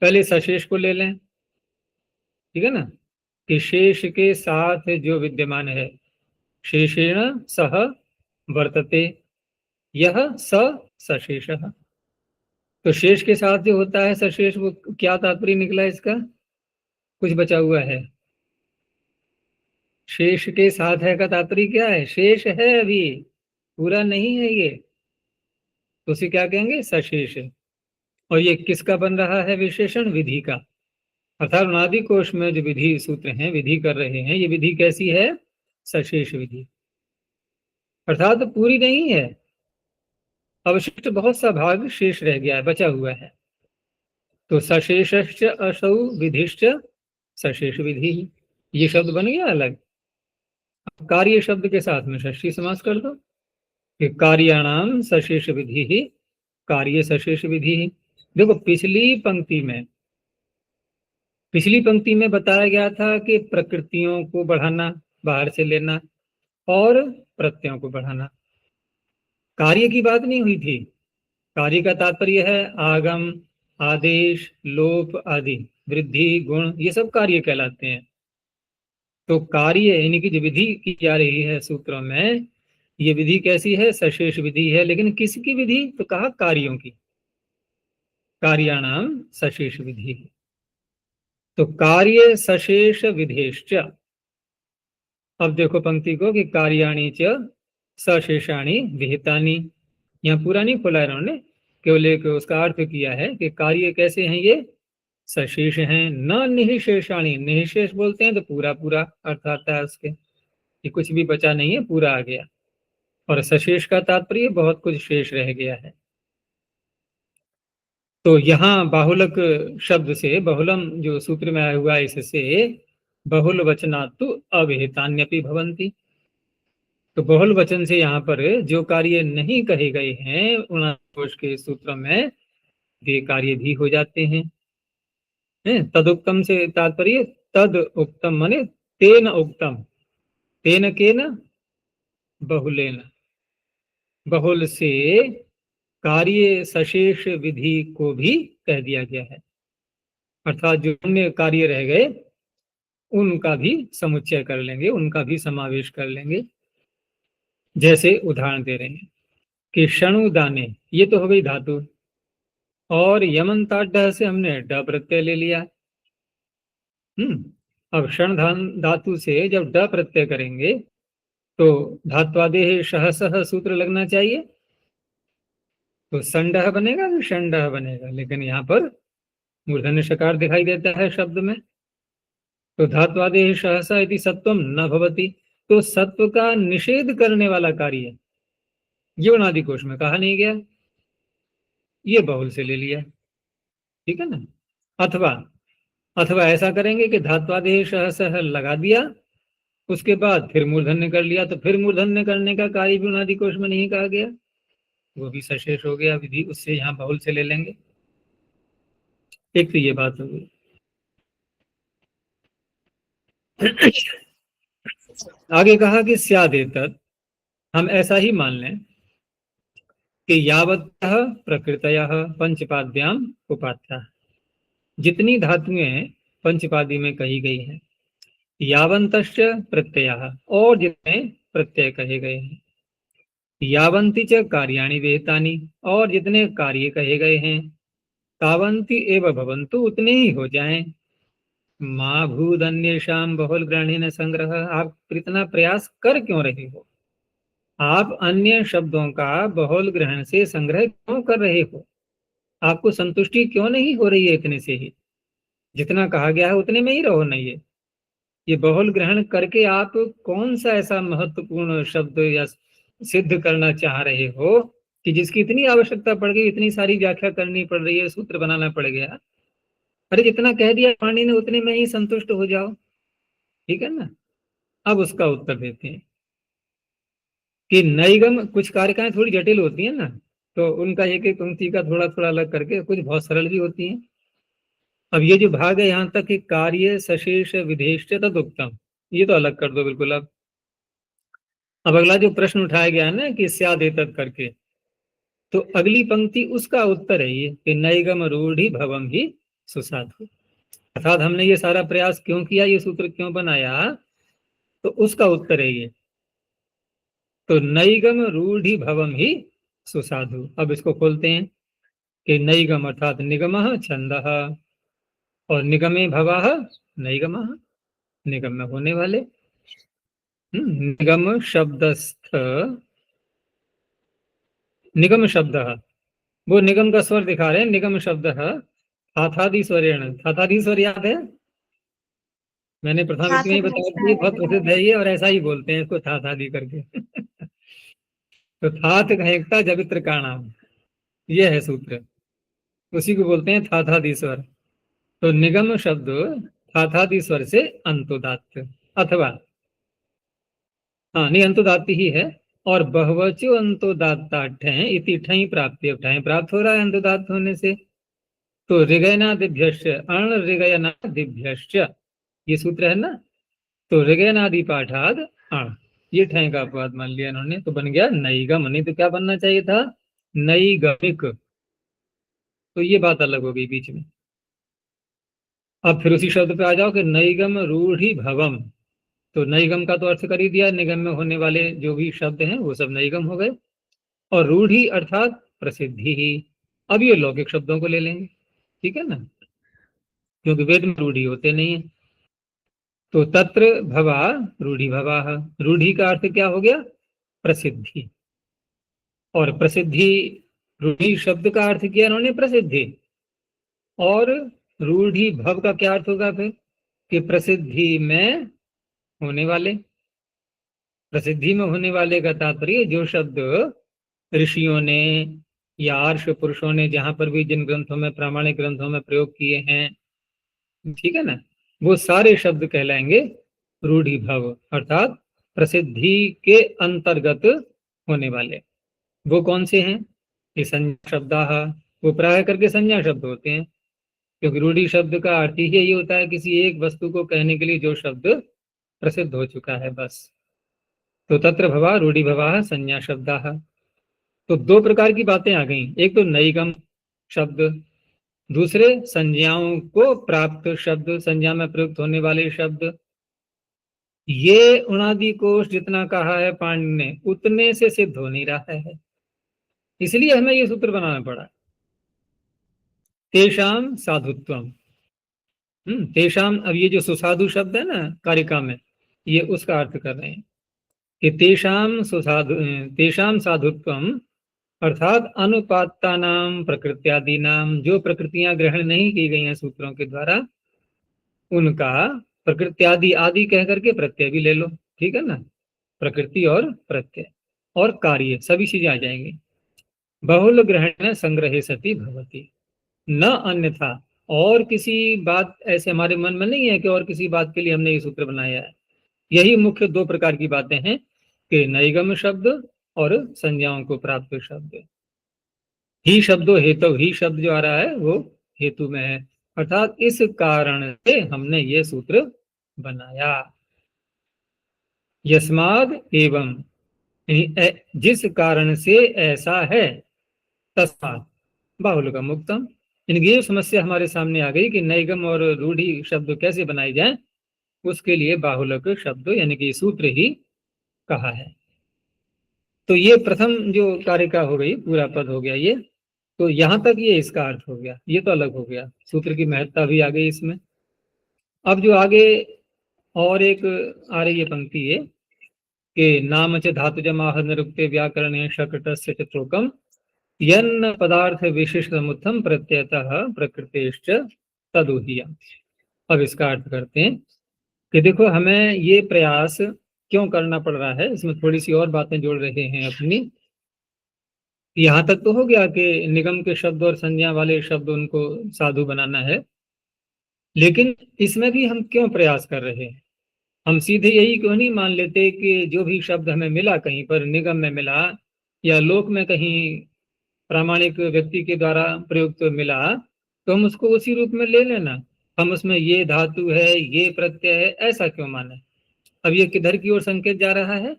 S1: पहले सशेष को ले लें, ठीक है ना, कि शेष के साथ जो विद्यमान है, शेषेण सह वर्तते यह सशेष। तो शेष के साथ जो होता है सशेष, वो क्या तात्पर्य निकला इसका? कुछ बचा हुआ है? शेष के साथ है का तात्पर्य क्या है? शेष है, अभी पूरा नहीं है ये, तो उसे क्या कहेंगे? सशेष। और ये किसका बन रहा है विशेषण? विधि का। अर्थात अनादि कोश में जो विधि सूत्र हैं, विधि कर रहे हैं, ये विधि कैसी है? सशेष विधि, अर्थात पूरी नहीं है, अवशिष्ट बहुत सा भाग शेष रह गया है, बचा हुआ है। तो सशेषश्च असौ विधिश्च सशेष विधि, ये शब्द बन गया अलग। कार्य शब्द के साथ में षष्ठी समास कर दो कि कार्याणाम सशेष विधि ही, कार्य सशेष विधि ही। देखो पिछली पंक्ति में बताया गया था कि प्रकृतियों को बढ़ाना, बाहर से लेना, और प्रत्ययों को बढ़ाना। कार्य की बात नहीं हुई थी। कार्य का तात्पर्य है आगम, आदेश, लोप आदि, वृद्धि, गुण, ये सब कार्य कहलाते हैं। तो कार्य यानी कि जो विधि की जा रही है सूत्रों में, ये विधि कैसी है? सशेष विधि है। लेकिन किसकी विधि? तो कहा कार्यों की, कार्याणाम सशेष विधि। तो कार्य सशेष विधेश्च। अब देखो पंक्ति को कि कार्याणि च सशेषाणि विहितानि। यहाँ पूरा नहीं खोला इन्होंने, केवल एक उसका अर्थ किया है कि कार्य कैसे हैं? ये सशेष हैं, न निःशेषाणि। निःशेष बोलते हैं तो पूरा पूरा अर्थ आता है उसके, कि कुछ भी बचा नहीं है, पूरा आ गया। और सशेष का तात्पर्य बहुत कुछ शेष रह गया है। तो यहाँ बाहुलक शब्द से, बहुलम जो सूत्र में आया हुआ है, इससे बहुल वचनातु अविहितान्यपि भवन्ति। तो बहुल वचन से यहाँ पर जो कार्य नहीं कहे गए हैं उणाकोश के सूत्र में, वे कार्य भी हो जाते हैं। तदुक्तम से तात्पर्य तद उक्तम माने तेन उक्तम, तेन केन बहुलेन, बहुल से कार्य सशेष विधि को भी कह दिया गया है। अर्थात जो अन्य कार्य रह गए उनका भी समुच्चय कर लेंगे, उनका भी समावेश कर लेंगे। जैसे उदाहरण दे रहे हैं कि शणु दाने, ये तो हो गई धातु, और यमनताड से हमने ड प्रत्यय ले लिया। अब क्षण धातु से जब ड प्रत्यय करेंगे तो धात्वादेह सहसह सूत्र लगना चाहिए, तो संडह बनेगा तो षंडह बनेगा। लेकिन यहाँ पर मूर्धन्य शकार दिखाई देता है शब्द में, तो धात्वादेह सहसा यदि सत्वम न भवति, तो सत्व का निषेध करने वाला कार्य ये अनादि कोश में कहा नहीं गया, ये बहुल से ले लिया, ठीक है ना। अथवा ऐसा करेंगे कि धात्वादेह सहसह लगा दिया, उसके बाद फिर मूर्धन्य कर लिया, तो फिर मूर्धन्य करने का कार्य भी अनादि कोश में नहीं कहा गया, वो भी सशेष हो गया विधि, उससे यहाँ बहुल से ले लेंगे। एक तो ये बात होगी। आगे कहा कि स्यादेतत्, हम ऐसा ही मान लें कि यावतः प्रकृतयः पंचपाद्याम उपात्ता, जितनी धातुएं पंचपादी में कही गई हैं, यावंतश्च प्रत्ययः, और जितने प्रत्यय कहे गए हैं, यावंती च कार्याणि विहितानि, और जितने कार्य कहे गए हैं, तावंती एव भवन्तु, उतने ही हो जाएं। माँ भूदन्येषां बहुल ग्रहणेन संग्रह, आप इतना प्रयास कर क्यों रहे हो? आप अन्य शब्दों का बहुल ग्रहण से संग्रह क्यों कर रहे हो? आपको संतुष्टि क्यों नहीं हो रही है इतने से ही? जितना कहा गया है उतने में ही रहो ना। ये बहुल ग्रहण करके आप कौन सा ऐसा महत्वपूर्ण शब्द या सिद्ध करना चाह रहे हो कि जिसकी इतनी आवश्यकता पड़ गई, इतनी सारी व्याख्या करनी पड़ रही है, सूत्र बनाना पड़ गया? अरे जितना कह दिया पाणी ने उतने में ही संतुष्ट हो जाओ, ठीक है ना। अब उसका उत्तर देते हैं कि नैगम, कुछ कारिकाएं थोड़ी जटिल होती है ना, तो उनका एक एक पंक्ति का थोड़ा थोड़ा अलग करके, कुछ बहुत सरल भी होती हैं। अब ये जो भाग है यहाँ तक कि कार्य सशेष विधेष्ट तदुक्तम, ये तो अलग कर दो बिल्कुल। अब अगला जो प्रश्न उठाया गया है ना कि स्यादेतत् करके, तो अगली पंक्ति उसका उत्तर है ये कि नैगम रूढ़ि भवम ही सुसाधु। अर्थात हमने ये सारा प्रयास क्यों किया, ये सूत्र क्यों बनाया, तो उसका उत्तर है ये। तो नैगम रूढ़ि भवम ही सुसाधु। अब इसको खोलते हैं कि नैगम अर्थात निगमः छंदः, और निगमे भवः नैगमः, निगम में होने वाले। निगम शब्दस्थ, निगम शब्द, वो निगम का स्वर दिखा रहे हैं। निगम शब्द थाथादि स्वरेण, थाथादि स्वर याद है? मैंने प्रथम
S2: हाँ
S1: में ही
S2: तो
S1: बताया कि बहुत प्रसिद्ध है ये, और ऐसा ही बोलते हैं इसको, थाथादि करके। तो थाथ कहेक्ता जवित्र का नाम, ये है सूत्र, उसी को बोलते हैं थाथादि स्वर। तो निगम शब्द थाथादि स्वर से अंतोदात्त, अथवा हाँ नहीं, अंतोदात्त ही है। और बहुवचो अंतोदात्ता ठय इति ठय प्राप्ति, ठय प्राप्त हो रहा है अंतोदात्त होने से। तो ऋगयनादिभ्यश्च, अण ऋगयनादिभ्यश्च, ये सूत्र है ना। तो ऋगयनादि पाठाद अण, ये ठय का अपवाद मान लिया इन्होंने, तो बन गया नैगम। नहीं तो क्या बनना चाहिए था? नैगमिक। तो ये बात अलग हो गई बीच में। अब फिर उसी शब्द पे आ जाओ कि नैगम रूढ़ि भवम। तो नैगम का तो अर्थ कर ही दिया, निगम में होने वाले जो भी शब्द हैं वो सब नैगम हो गए। और रूढ़ि अर्थात प्रसिद्धि ही। अब ये लौकिक शब्दों को ले लेंगे, ठीक है ना, क्योंकि वेद में रूढ़ि होते नहीं है। तो तत्र भवा रूढ़ि भवा, रूढ़ि का अर्थ क्या हो गया? प्रसिद्धि। और प्रसिद्धि, रूढ़ि शब्द का अर्थ किया उन्होंने प्रसिद्धि, और रूढ़ि भव का क्या अर्थ होगा फिर? कि प्रसिद्धि में होने वाले। प्रसिद्धि में होने वाले का तात्पर्य जो शब्द ऋषियों ने या आर्ष पुरुषों ने जहां पर भी जिन ग्रंथों में, प्रामाणिक ग्रंथों में प्रयोग किए हैं, ठीक है ना, वो सारे शब्द कहलाएंगे रूढ़ि भव, अर्थात प्रसिद्धि के अंतर्गत होने वाले। वो कौन से हैं? ये संज्ञा शब्दाः, वो प्राय करके संज्ञा शब्द होते हैं, क्योंकि रूढ़ि शब्द का अर्थ ही यही होता है किसी एक वस्तु को कहने के लिए जो शब्द प्रसिद्ध हो चुका है, बस। तो तत्र भवा रूढ़ि भवा संज्ञा शब्दाः। तो दो प्रकार की बातें आ गई, एक तो नैगम शब्द, दूसरे संज्ञाओं को प्राप्त शब्द, संज्ञा में प्रयुक्त होने वाले शब्द। ये उणादि कोश जितना कहा है पाणिनि ने, उतने से सिद्ध हो नहीं रहा है, इसलिए हमें ये सूत्र बनाना पड़ा। तेषाम साधुत्वम, तेषाम, अब ये जो सुसाधु शब्द है ना कारिका में, ये उसका अर्थ कर रहे हैं कि तेषाम सुसाधु, तेषाम साधुत्वम, अर्थात अनुपात्ता नाम प्रकृत्यादि नाम, जो प्रकृतियां ग्रहण नहीं की गई हैं सूत्रों के द्वारा, उनका प्रकृत्यादि, आदि कह करके प्रत्यय भी ले लो, ठीक है ना, प्रकृति और प्रत्यय और कार्य सभी चीजें आ जाएंगी। बहुल ग्रहण संग्रहे सती भवती, न अन्यथा। और किसी बात ऐसे हमारे मन में नहीं है कि और किसी बात के लिए हमने ये सूत्र बनाया है। यही मुख्य दो प्रकार की बातें हैं कि नैगम शब्द और संज्ञाओं को प्राप्त शब्द। ही शब्दों हेतु, ही शब्द जो आ रहा है वो हेतु में है, अर्थात इस कारण से हमने ये सूत्र बनाया। यस्माद एवं, जिस कारण से ऐसा है, तस्मात् बाहुल्यकम मुक्तम। इनकी ये समस्या हमारे सामने आ गई कि नैगम और रूढ़ी शब्द कैसे बनाए जाए, उसके लिए बाहुल्यक शब्द यानी कि सूत्र ही कहा है। तो ये प्रथम जो कारिका हो गई, पूरा पद हो गया ये, तो यहां तक ये इसका अर्थ हो गया, ये तो अलग हो गया, सूत्र की महत्ता भी आ गई इसमें। अब जो आगे और एक आ रही है पंक्ति ये कि नाम च धातु जमाह निरुक्ते व्याकरण शकटस्य च त्रोकम यन्न पदार्थ विशिष्ट समुत्थम प्रत्ययतः प्रकृतेश्च तदुहिया। अब इसका अर्थ करते हैं कि देखो हमें ये प्रयास क्यों करना पड़ रहा है, इसमें थोड़ी सी और बातें जोड़ रहे हैं अपनी। यहाँ तक तो हो गया कि निगम के शब्द और संज्ञा वाले शब्द उनको साधु बनाना है, लेकिन इसमें भी हम क्यों प्रयास कर रहे हैं? हम सीधे यही क्यों नहीं मान लेते कि जो भी शब्द हमें मिला कहीं पर, निगम में मिला या लोक में कहीं प्रामाणिक व्यक्ति के द्वारा प्रयुक्त मिला, तो हम उसको उसी रूप में ले लेना। हम उसमें ये धातु है, ये प्रत्यय है, ऐसा क्यों माने? अब ये किधर की ओर संकेत जा रहा है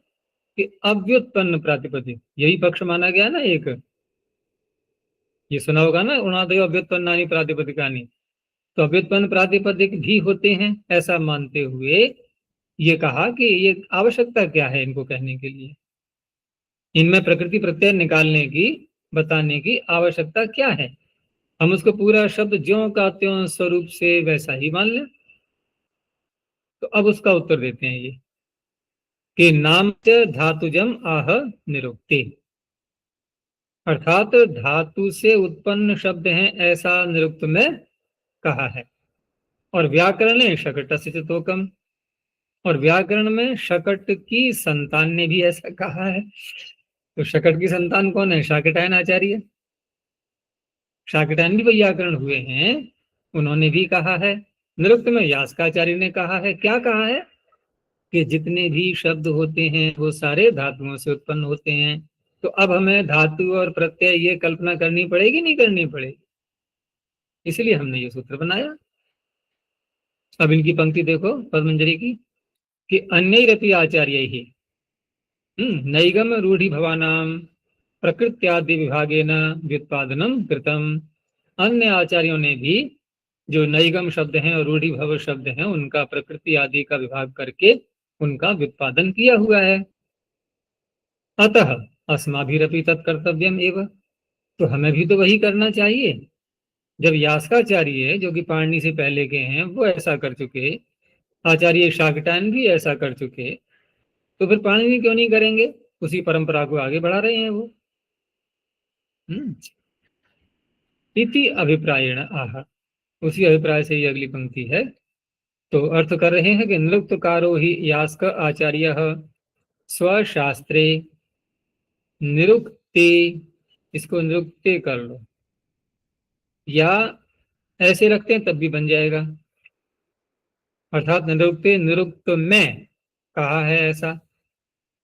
S1: कि अव्युत्पन्न प्रातिपदिक, यही पक्ष माना गया ना एक, ये सुना होगा ना, उणादय अव्युत्पन्नानि प्रातिपदिकानि। तो अव्युत्पन्न प्रातिपदिक भी होते हैं ऐसा मानते हुए ये कहा कि ये आवश्यकता क्या है इनको कहने के लिए, इनमें प्रकृति प्रत्यय निकालने की, बताने की आवश्यकता क्या है? हम उसको पूरा शब्द ज्यों का त्यों स्वरूप से वैसा ही मान लें। तो अब उसका उत्तर देते हैं ये कि नाम च धातुजम आह निरुक्ति, अर्थात धातु से उत्पन्न शब्द हैं ऐसा निरुक्त में कहा है। और व्याकरण शकट से तोकम, और व्याकरण में शकट की संतान ने भी ऐसा कहा है। तो शकट की संतान कौन है? शाकटायन आचार्य। शाकटायन भी व्याकरण हुए हैं, उन्होंने भी कहा है। निरुक्त में यास्काचार्य ने कहा है, क्या कहा है कि जितने भी शब्द होते हैं वो सारे धातुओं से उत्पन्न होते हैं। तो अब हमें धातु और प्रत्यय ये कल्पना करनी पड़ेगी, नहीं करनी पड़ेगी? इसलिए हमने ये सूत्र बनाया। अब इनकी पंक्ति देखो पद्मंजरी की कि अन्यैरपि आचार्य ही नैगम रूढ़ि भवानाम प्रकृत्यादि विभागेन व्युत्पादनम कृतम। अन्य आचार्यों ने भी जो नैगम शब्द हैं और रूढ़ि भव शब्द हैं उनका प्रकृति आदि का विभाग करके उनका व्युत्पादन किया हुआ है। अतः अस्माभिरपि तत्कर्तव्यम एवं, तो हमें भी तो वही करना चाहिए। जब यास्काचार्य जो कि पाणिनि से पहले के हैं वो ऐसा कर चुके, आचार्य शाकटायन भी ऐसा कर चुके, तो फिर पाणिनि क्यों नहीं करेंगे? उसी परंपरा को आगे बढ़ा रहे हैं वो। इति अभिप्रायण आह, उसी अभिप्राय से ये अगली पंक्ति है। तो अर्थ कर रहे हैं कि निरुक्तकारो ही यास्क आचार्य स्वशास्त्रे निरुक्ते, इसको निरुक्ते कर लो या ऐसे रखते हैं तब भी बन जाएगा। अर्थात निरुक्ते निरुक्त में कहा है ऐसा,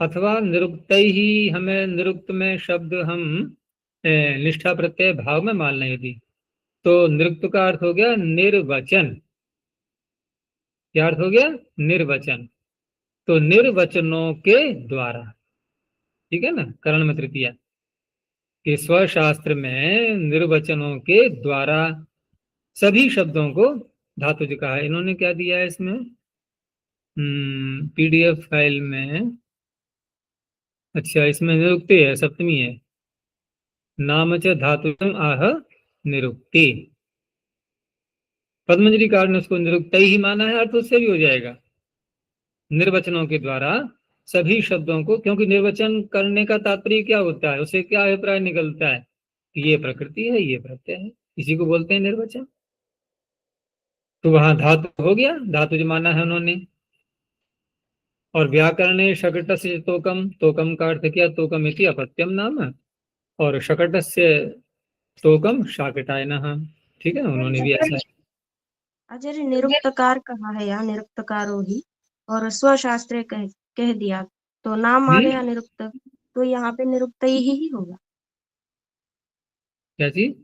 S1: अथवा निरुक्त ही, हमें निरुक्त में शब्द हम निष्ठा प्रत्यय भाव में मान लें यदि, तो निरुक्त का अर्थ हो गया निर्वचन। क्या अर्थ हो गया? निर्वचन। तो निर्वचनों के द्वारा, ठीक है ना, करण में तृतीया, कि स्वशास्त्र में निर्वचनों के द्वारा सभी शब्दों को धातुज कहा है। इन्होंने क्या दिया है इसमें पीडीएफ फाइल में? अच्छा, इसमें निरुक्ति है, सप्तमी है। नाम च धातुजम आह निरुक्ति। पद्मंजरी कार ने उसको निरुक्त ही माना है, अर्थ उससे भी हो जाएगा निर्वचनों के द्वारा सभी शब्दों को, क्योंकि निर्वचन करने का तात्पर्य क्या होता है, उसे क्या अभिप्राय निकलता है कि ये प्रकृति है, ये प्रत्यय है, इसी को बोलते हैं निर्वचन। तो वहां धातु हो गया, धातु जो माना है उन्होंने। और व्याकरण शकट से तोकम, तोकम का अर्थ किया तोकम इति अपत्यम नाम, और शकट से तोकम शाकटायनः, ठीक है ना, उन्होंने भी ऐसा।
S2: आचार्य निरुक्तकार कहा है यहाँ, निरुक्तकारो ही, और स्वशास्त्र कह दिया, तो नाम आ गया निरुक्त, तो यहाँ पे निरुक्त ही होगा।
S1: क्या चीज?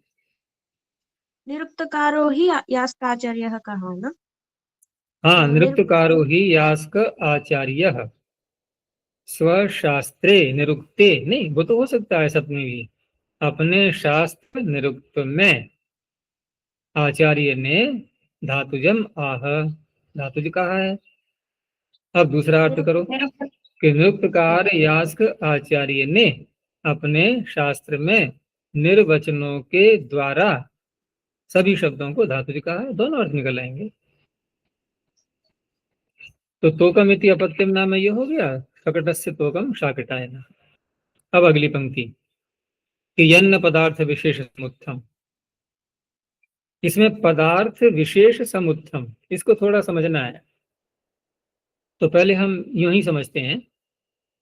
S2: निरुक्तकारो ही यास्काचार्यः कहा ना।
S1: हाँ,
S2: तो
S1: निरुक्तकारो ही यास्क आचार्य स्वशास्त्रे निरुक्ते, नहीं वो तो हो सकता है सपने भी, अपने शास्त्र निरुक्त में आचार्य ने धातुजम आह, धातुज कहा है। अब दूसरा अर्थ करो कि निरुक्तकार यास्क आचार्य ने अपने शास्त्र में निर्वचनों के द्वारा सभी शब्दों को धातुज कहा है। दोनों अर्थ निकल आएंगे। तो तोकमिति अपत्यम नाम ये हो गया, शकटस्य तोकम शाकटायन। अब अगली पंक्ति कि यन्न पदार्थ विशेष समुत्थम, इसमें पदार्थ विशेष समुत्थम, इसको थोड़ा समझना है। तो पहले हम यूं ही समझते हैं,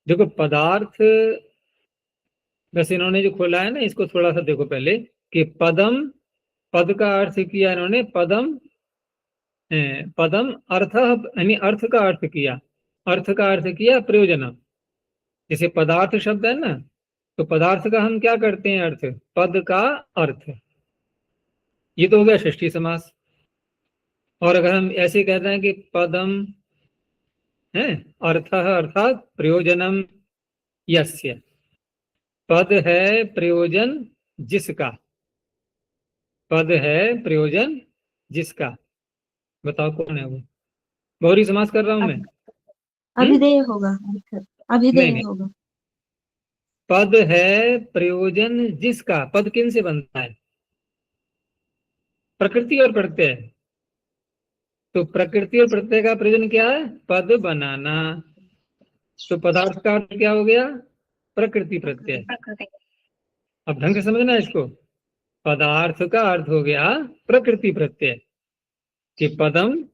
S1: देखो पदार्थ, वैसे इन्होंने जो खोला है ना इसको थोड़ा सा देखो पहले कि पदम, पद का अर्थ किया इन्होंने पदम, पदम अर्थ, यानी अर्थ का अर्थ किया, अर्थ का अर्थ किया प्रयोजनम। जैसे पदार्थ शब्द है ना, तो पदार्थ का हम क्या करते हैं अर्थ, पद का अर्थ, ये तो हो गया षष्ठी समास। और अगर हम ऐसे कहते हैं कि पदम है अर्थ अर्थात प्रयोजनम यस्य, पद है प्रयोजन जिसका, पद है प्रयोजन जिसका, बताओ कौन है वो। बहुरी समास कर रहा हूं मैं।
S2: अभिधेय होगा, अभिधेय
S1: नहीं,
S2: होगा।
S1: पद है प्रयोजन जिसका, पद किन से बनता है, प्रकृति और प्रत्यय। तो प्रकृति और प्रत्यय का प्रयोजन क्या है, पद बनाना। तो पदार्थ का अर्थ क्या हो गया, प्रकृति प्रत्यय। अब ढंग से समझना इसको, पदार्थ का अर्थ हो गया प्रकृति प्रत्यय, कि पदम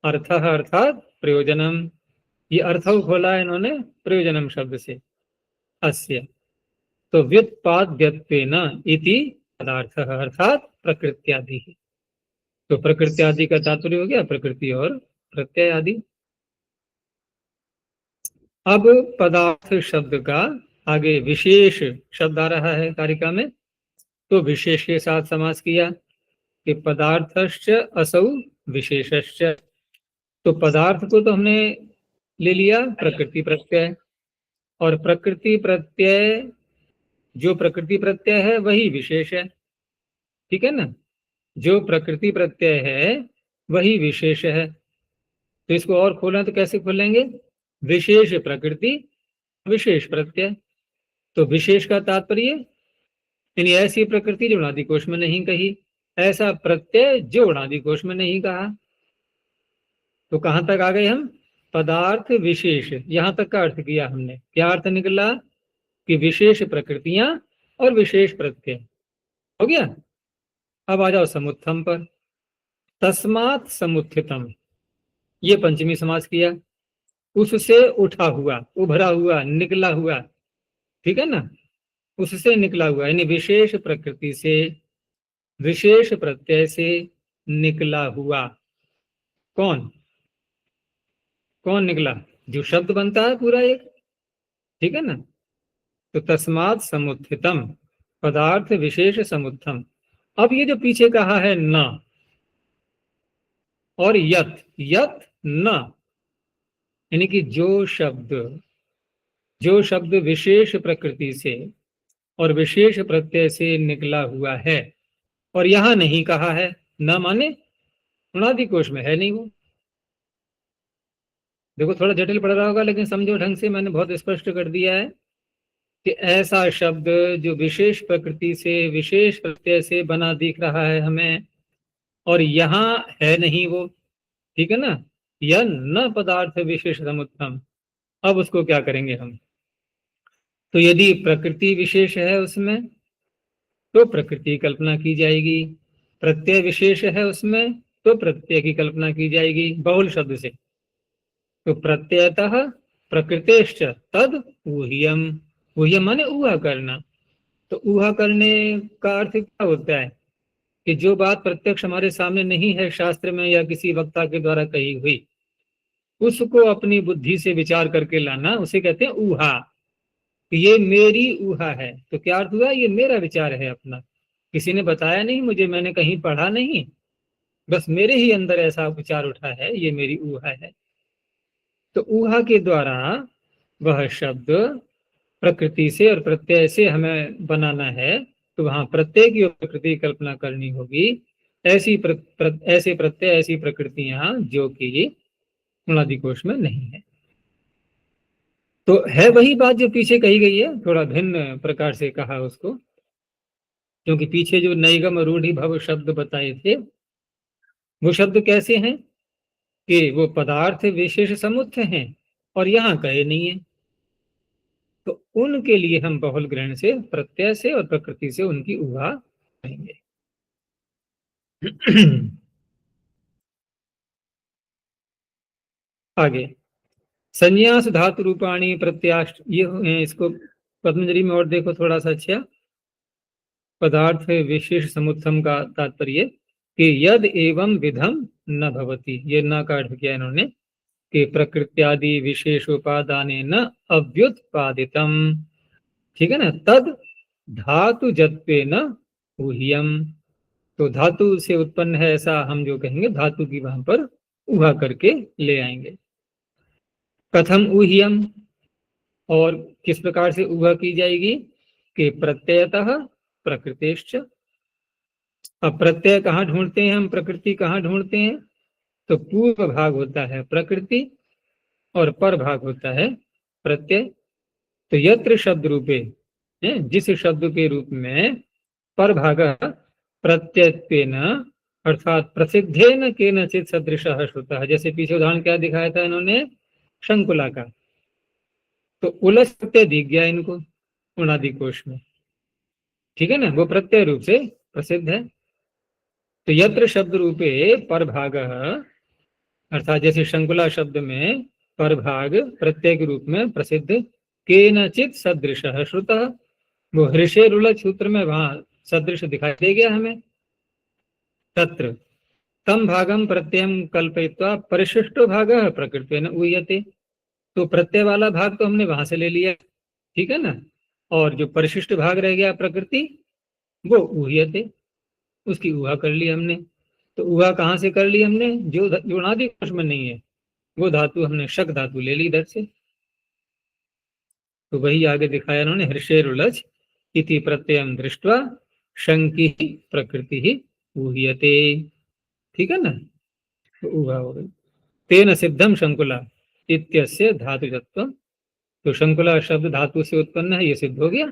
S1: अर्थ अर्थात प्रयोजनम, ये अर्थ खोला है इन्होंने प्रयोजनम शब्द से, अस्य। तो व्युत्पाद्यत्वेन इति पदार्थ अर्थात प्रकृत्यादि, तो प्रकृत्यादि का तात्पर्य हो गया प्रकृति और प्रत्यय आदि। अब पदार्थ शब्द का आगे विशेष शब्द आ रहा है कारिका में, तो विशेष के साथ समास किया कि पदार्थश्च असौ विशेषश्च। तो पदार्थ को तो हमने ले लिया प्रकृति प्रत्यय, और प्रकृति प्रत्यय, जो प्रकृति प्रत्यय है वही विशेष है, ठीक है ना, जो प्रकृति प्रत्यय है वही विशेष है। तो इसको और खोलें तो कैसे खोलेंगे, विशेष प्रकृति विशेष प्रत्यय। तो विशेष का तात्पर्य यानी ऐसी प्रकृति जो उणादि कोश में नहीं कही, ऐसा प्रत्यय जो उणादि कोश में नहीं कहा। तो कहां तक आ गए हम, पदार्थ विशेष, यहां तक का अर्थ किया हमने। क्या अर्थ निकला कि विशेष प्रकृतियां और विशेष प्रत्यय, हो गया। अब आ जाओ समुत्थम पर, तस्मात् समुत्थितम, ये पंचमी समास किया, उससे उठा हुआ, उभरा हुआ, निकला हुआ, ठीक है ना, उससे निकला हुआ, यानी विशेष प्रकृति से विशेष प्रत्यय से निकला हुआ। कौन कौन निकला, जो शब्द बनता है पूरा एक, ठीक है ना। तो तस्मात् समुत्थितम पदार्थ विशेष समुत्थम। अब ये जो पीछे कहा है न और यत, यत न, यानी कि जो शब्द विशेष प्रकृति से और विशेष प्रत्यय से निकला हुआ है, और यहां नहीं कहा है, न माने उणादि कोश में है नहीं वो। देखो थोड़ा जटिल पड़ रहा होगा, लेकिन समझो ढंग से, मैंने बहुत स्पष्ट कर दिया है कि ऐसा शब्द जो विशेष प्रकृति से विशेष प्रत्यय से बना दिख रहा है हमें, और यहाँ है नहीं वो, ठीक है ना, यह न पदार्थ विशेष समुत्थम। अब उसको क्या करेंगे हम, तो यदि प्रकृति विशेष है उसमें तो प्रकृति की कल्पना की जाएगी, प्रत्यय विशेष है उसमें तो प्रत्यय की कल्पना की जाएगी बहुल शब्द से। तो प्रत्ययतः प्रकृतेश्च तद ऊह्यम, ऊह्यम माने ऊहा करना। तो ऊहा करने का अर्थ क्या होता है कि जो बात प्रत्यक्ष हमारे सामने नहीं है शास्त्र में या किसी वक्ता के द्वारा कही हुई, उसको अपनी बुद्धि से विचार करके लाना, उसे कहते हैं ऊहा। ये मेरी ऊहा है, तो क्या अर्थ हुआ, ये मेरा विचार है अपना, किसी ने बताया नहीं मुझे, मैंने कहीं पढ़ा नहीं, बस मेरे ही अंदर ऐसा विचार उठा है, ये मेरी ऊहा है। तो ऊहा के द्वारा वह शब्द प्रकृति से और प्रत्यय से हमें बनाना है, तो वहां प्रत्यय की प्रकृति की कल्पना करनी होगी। ऐसे प्रत्यय, ऐसी प्रकृतियां जो कि मुलादि कोश में नहीं है। तो है वही बात जो पीछे कही गई है, थोड़ा भिन्न प्रकार से कहा उसको, क्योंकि पीछे जो नैगम रूढ़ि भव शब्द बताए थे, वो शब्द कैसे हैं कि वो पदार्थ विशेष समुच्चय हैं, और यहाँ कहे नहीं है। तो उनके लिए हम बहुल ग्रहण से, प्रत्यय से और प्रकृति से उनकी उभा करेंगे। आगे संन्यास धातु रूपाणी प्रत्याष्ट, ये इसको पद्मजरी में और देखो थोड़ा सा अच्छा। पदार्थ विशेष समुत्थम का तात्पर्य कि यद एवं विधम न भवति, ये न का अर्थ किया इन्होंने कि प्रकृत्यादि विशेषोपादान न अव्युत्पादितम, ठीक है ना, तद धातु जत्वे न ऊह्यम। तो धातु से उत्पन्न है ऐसा हम जो कहेंगे, धातु की वहां पर उहा करके ले आएंगे। कथम ऊह्यम, और किस प्रकार से उहा की जाएगी कि प्रत्ययतः प्रकृतिश्च। अब प्रत्यय कहाँ ढूंढते हैं हम, प्रकृति कहाँ ढूंढते हैं, तो पूर्व भाग होता है प्रकृति और पर भाग होता है प्रत्यय। तो यत्र शब्द रूपे, जिस शब्द के रूप में पर भाग प्रत्ययत्वेन अर्थात प्रसिद्धेन केनचित् सदृशः होता है। जैसे पीछे उदाहरण क्या दिखाया था इन्होंने, शंकुला का, तो उलस प्रत्यय दिख गया इनको उणादि कोश में, ठीक है ना, वो प्रत्यय रूप से प्रसिद्ध है। तो यत्र शब्द रूपे पर भाग, अर्थात जैसे शंकुला शब्द में पर भाग प्रत्यय के रूप में प्रसिद्ध, केनचित् सदृशः श्रुतः, वो हृषेरुलच सूत्र में वहां सदृश दिखाई दे गया हमें। तत्र तम भागम प्रत्ययम कल्पयित्वा परिशिष्टो भागः प्रकृतेन ऊह्यते। तो प्रत्यय वाला भाग तो हमने वहां से ले लिया, ठीक है ना, और जो परिशिष्ट भाग रह गया प्रकृति, वो ऊह्यते, उसकी ऊहा कर ली हमने। तो ऊहा कहाँ से कर ली हमने, जो अनादि कोश में नहीं है, वो धातु हमने शक धातु ले ली इधर से। तो वही आगे दिखाया उन्होंने, हृषेरुलच इति प्रत्ययम दृष्ट्वा शंकी प्रकृति ही ऊह्यते, ठीक है ना, तो ऊहा हो गई। तेन सिद्धम शंकुला इत्यस्य धातुजत्व, तो शंकुला शब्द धातु से उत्पन्न है, ये सिद्ध हो गया।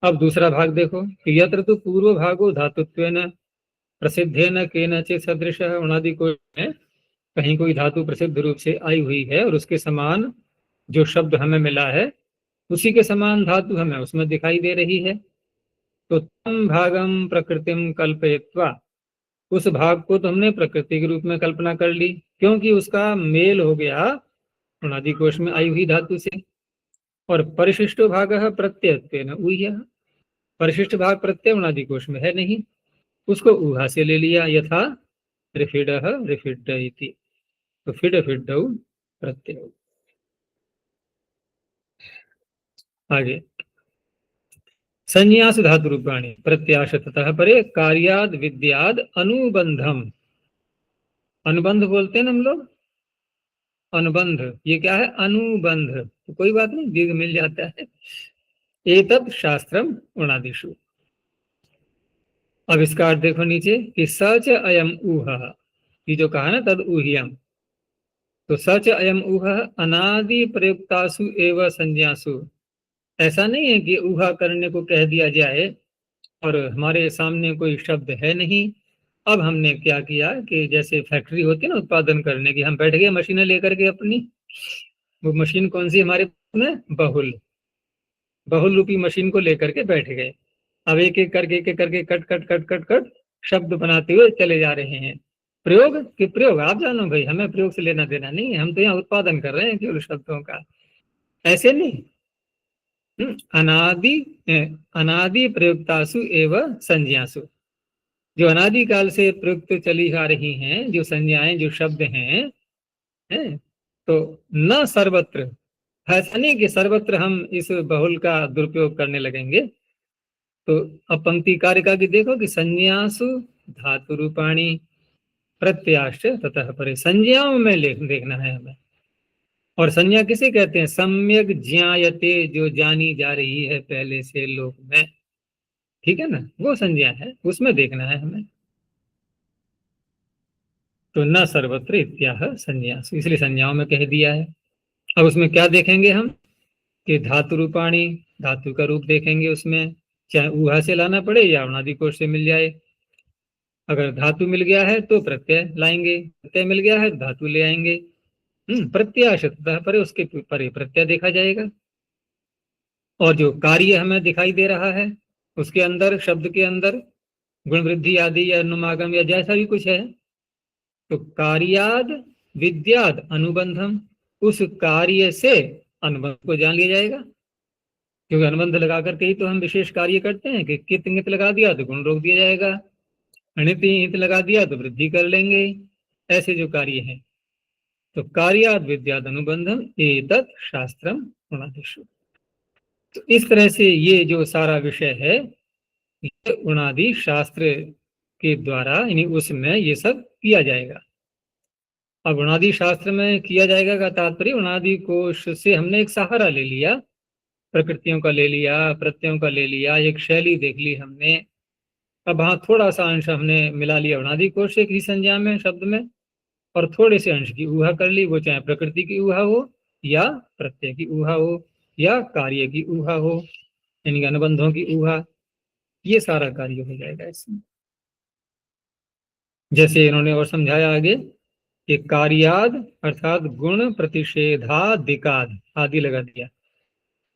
S1: अब दूसरा भाग देखो कि यत्र तो पूर्व भागो धातुत्वेन प्रसिद्धेन केनचित् सदृशः, उणादि कोश में कहीं कोई धातु प्रसिद्ध रूप से आई हुई है और उसके समान जो शब्द हमें मिला है, उसी के समान धातु हमें उसमें दिखाई दे रही है। तो तम भागम प्रकृतिम कल्पयित्वा, उस भाग को तो हमने प्रकृति के रूप में कल्पना कर ली, क्योंकि उसका मेल हो गया उणादि कोश में आई हुई धातु से। और परिशिष्टो भाग प्रत्ययत्वेन ऊह्यः, परिशिष्ट भाग प्रत्यय उणादि कोश में है नहीं, उसको ऊहा से ले लिया, यथा रिफिडः रिफिड इति, तो फिड फिडौ प्रत्यय। आगे संन्यास धातु रूपाणी प्रत्याशतः परे कार्याद विद्याद अनुबंधम, अनुबंध बोलते हैं ना हम लोग, अनुबंध, ये क्या है, अनुबंध, तो कोई बात नहीं, दीर्घ मिल जाता है। एतत् शास्त्रम उणादिषु। अब इसका अर्थ देखो नीचे कि सच अयम ऊह, ये जो कहा ना तद ऊह्यम, तो सच अयम ऊह अनादि प्रयुक्तासु एवं संज्ञासु। ऐसा नहीं है कि ऊहा करने को कह दिया जाए और हमारे सामने कोई शब्द है नहीं। अब हमने क्या किया कि जैसे फैक्ट्री होती है ना उत्पादन करने की, हम बैठ गए मशीनें लेकर के अपनी, वो मशीन कौन सी हमारे में, बहुल, बहुल रूपी मशीन को लेकर के बैठ गए। अब एक एक करके cut cut cut cut cut शब्द बनाते हुए चले जा रहे हैं। प्रयोग कि प्रयोग आप जानो भाई, हमें प्रयोग से लेना देना नहीं है, हम तो यहाँ उत्पादन कर रहे हैं केवल शब्दों का, ऐसे नहीं। अनादि अनादि प्रयुक्तासु एवं संज्ञासु, जो अनादि काल से प्रयुक्त चली आ रही हैं जो संज्ञाएं, जो शब्द हैं, तो न सर्वत्र, ऐसा नहीं कि सर्वत्र हम इस बहुल का दुरुपयोग करने लगेंगे, तो अब पंक्ति कारिका की देखो कि संज्ञासु धातु रूपाणी प्रत्याश्च ततः परे, संज्ञाओं में देखना है हमें। और संज्ञा किसे कहते हैं? सम्यक ज्ञायते, जो जानी जा रही है पहले से लोक में, ठीक है ना, वो संज्ञा है, उसमें देखना है हमें। तो न सर्वत्र इत्याह संज्ञा, इसलिए संज्ञाओं में कह दिया है। अब उसमें क्या देखेंगे हम कि धातु रूपाणी, धातु का रूप देखेंगे उसमें, चाहे ऊहा से लाना पड़े या अनादि कोश से मिल जाए। अगर धातु मिल गया है तो प्रत्यय लाएंगे, प्रत्यय मिल गया है तो धातु ले आएंगे। प्रत्याशतः परे, उसके परे प्रत्यय देखा जाएगा। और जो कार्य हमें दिखाई दे रहा है उसके अंदर, शब्द के अंदर गुण वृद्धि आदि या अनुमागम या जैसा भी कुछ है, तो कार्याद विद्याद अनुबंधम, उस कार्य से अनुबंध को जान लिया जाएगा। क्योंकि अनुबंध लगा करके ही तो हम विशेष कार्य करते हैं कि कित इंगित लगा दिया तो गुण रोक दिया जाएगा, अणित इंगित लगा दिया तो वृद्धि कर लेंगे, ऐसे जो कार्य है। तो कार्याद विद्याद अनुबंधम एतत् शास्त्रम उणादिषु। तो इस तरह से ये जो सारा विषय है ये उणादि शास्त्र के द्वारा, यानी उसमें ये सब किया जाएगा। अब उणादि शास्त्र में किया जाएगा का तात्पर्य, उणादि कोश से हमने एक सहारा ले लिया, प्रकृतियों का ले लिया, प्रत्ययों का ले लिया, एक शैली देख ली हमने। अब हाँ थोड़ा सा अंश हमने मिला लिया उणादि कोश की संज्ञा में, शब्द में, और थोड़े से अंश की ऊहा कर ली, वो चाहे प्रकृति की ऊहा हो या प्रत्यय की ऊहा हो या कार्य की ऊहा हो, यानी अनुबंधों की ऊहा, ये सारा कार्य हो जाएगा इसमें। जैसे इन्होंने और समझाया आगे कि कार्याद अर्थात गुण प्रतिषेधादिकाद, आदि लगा दिया,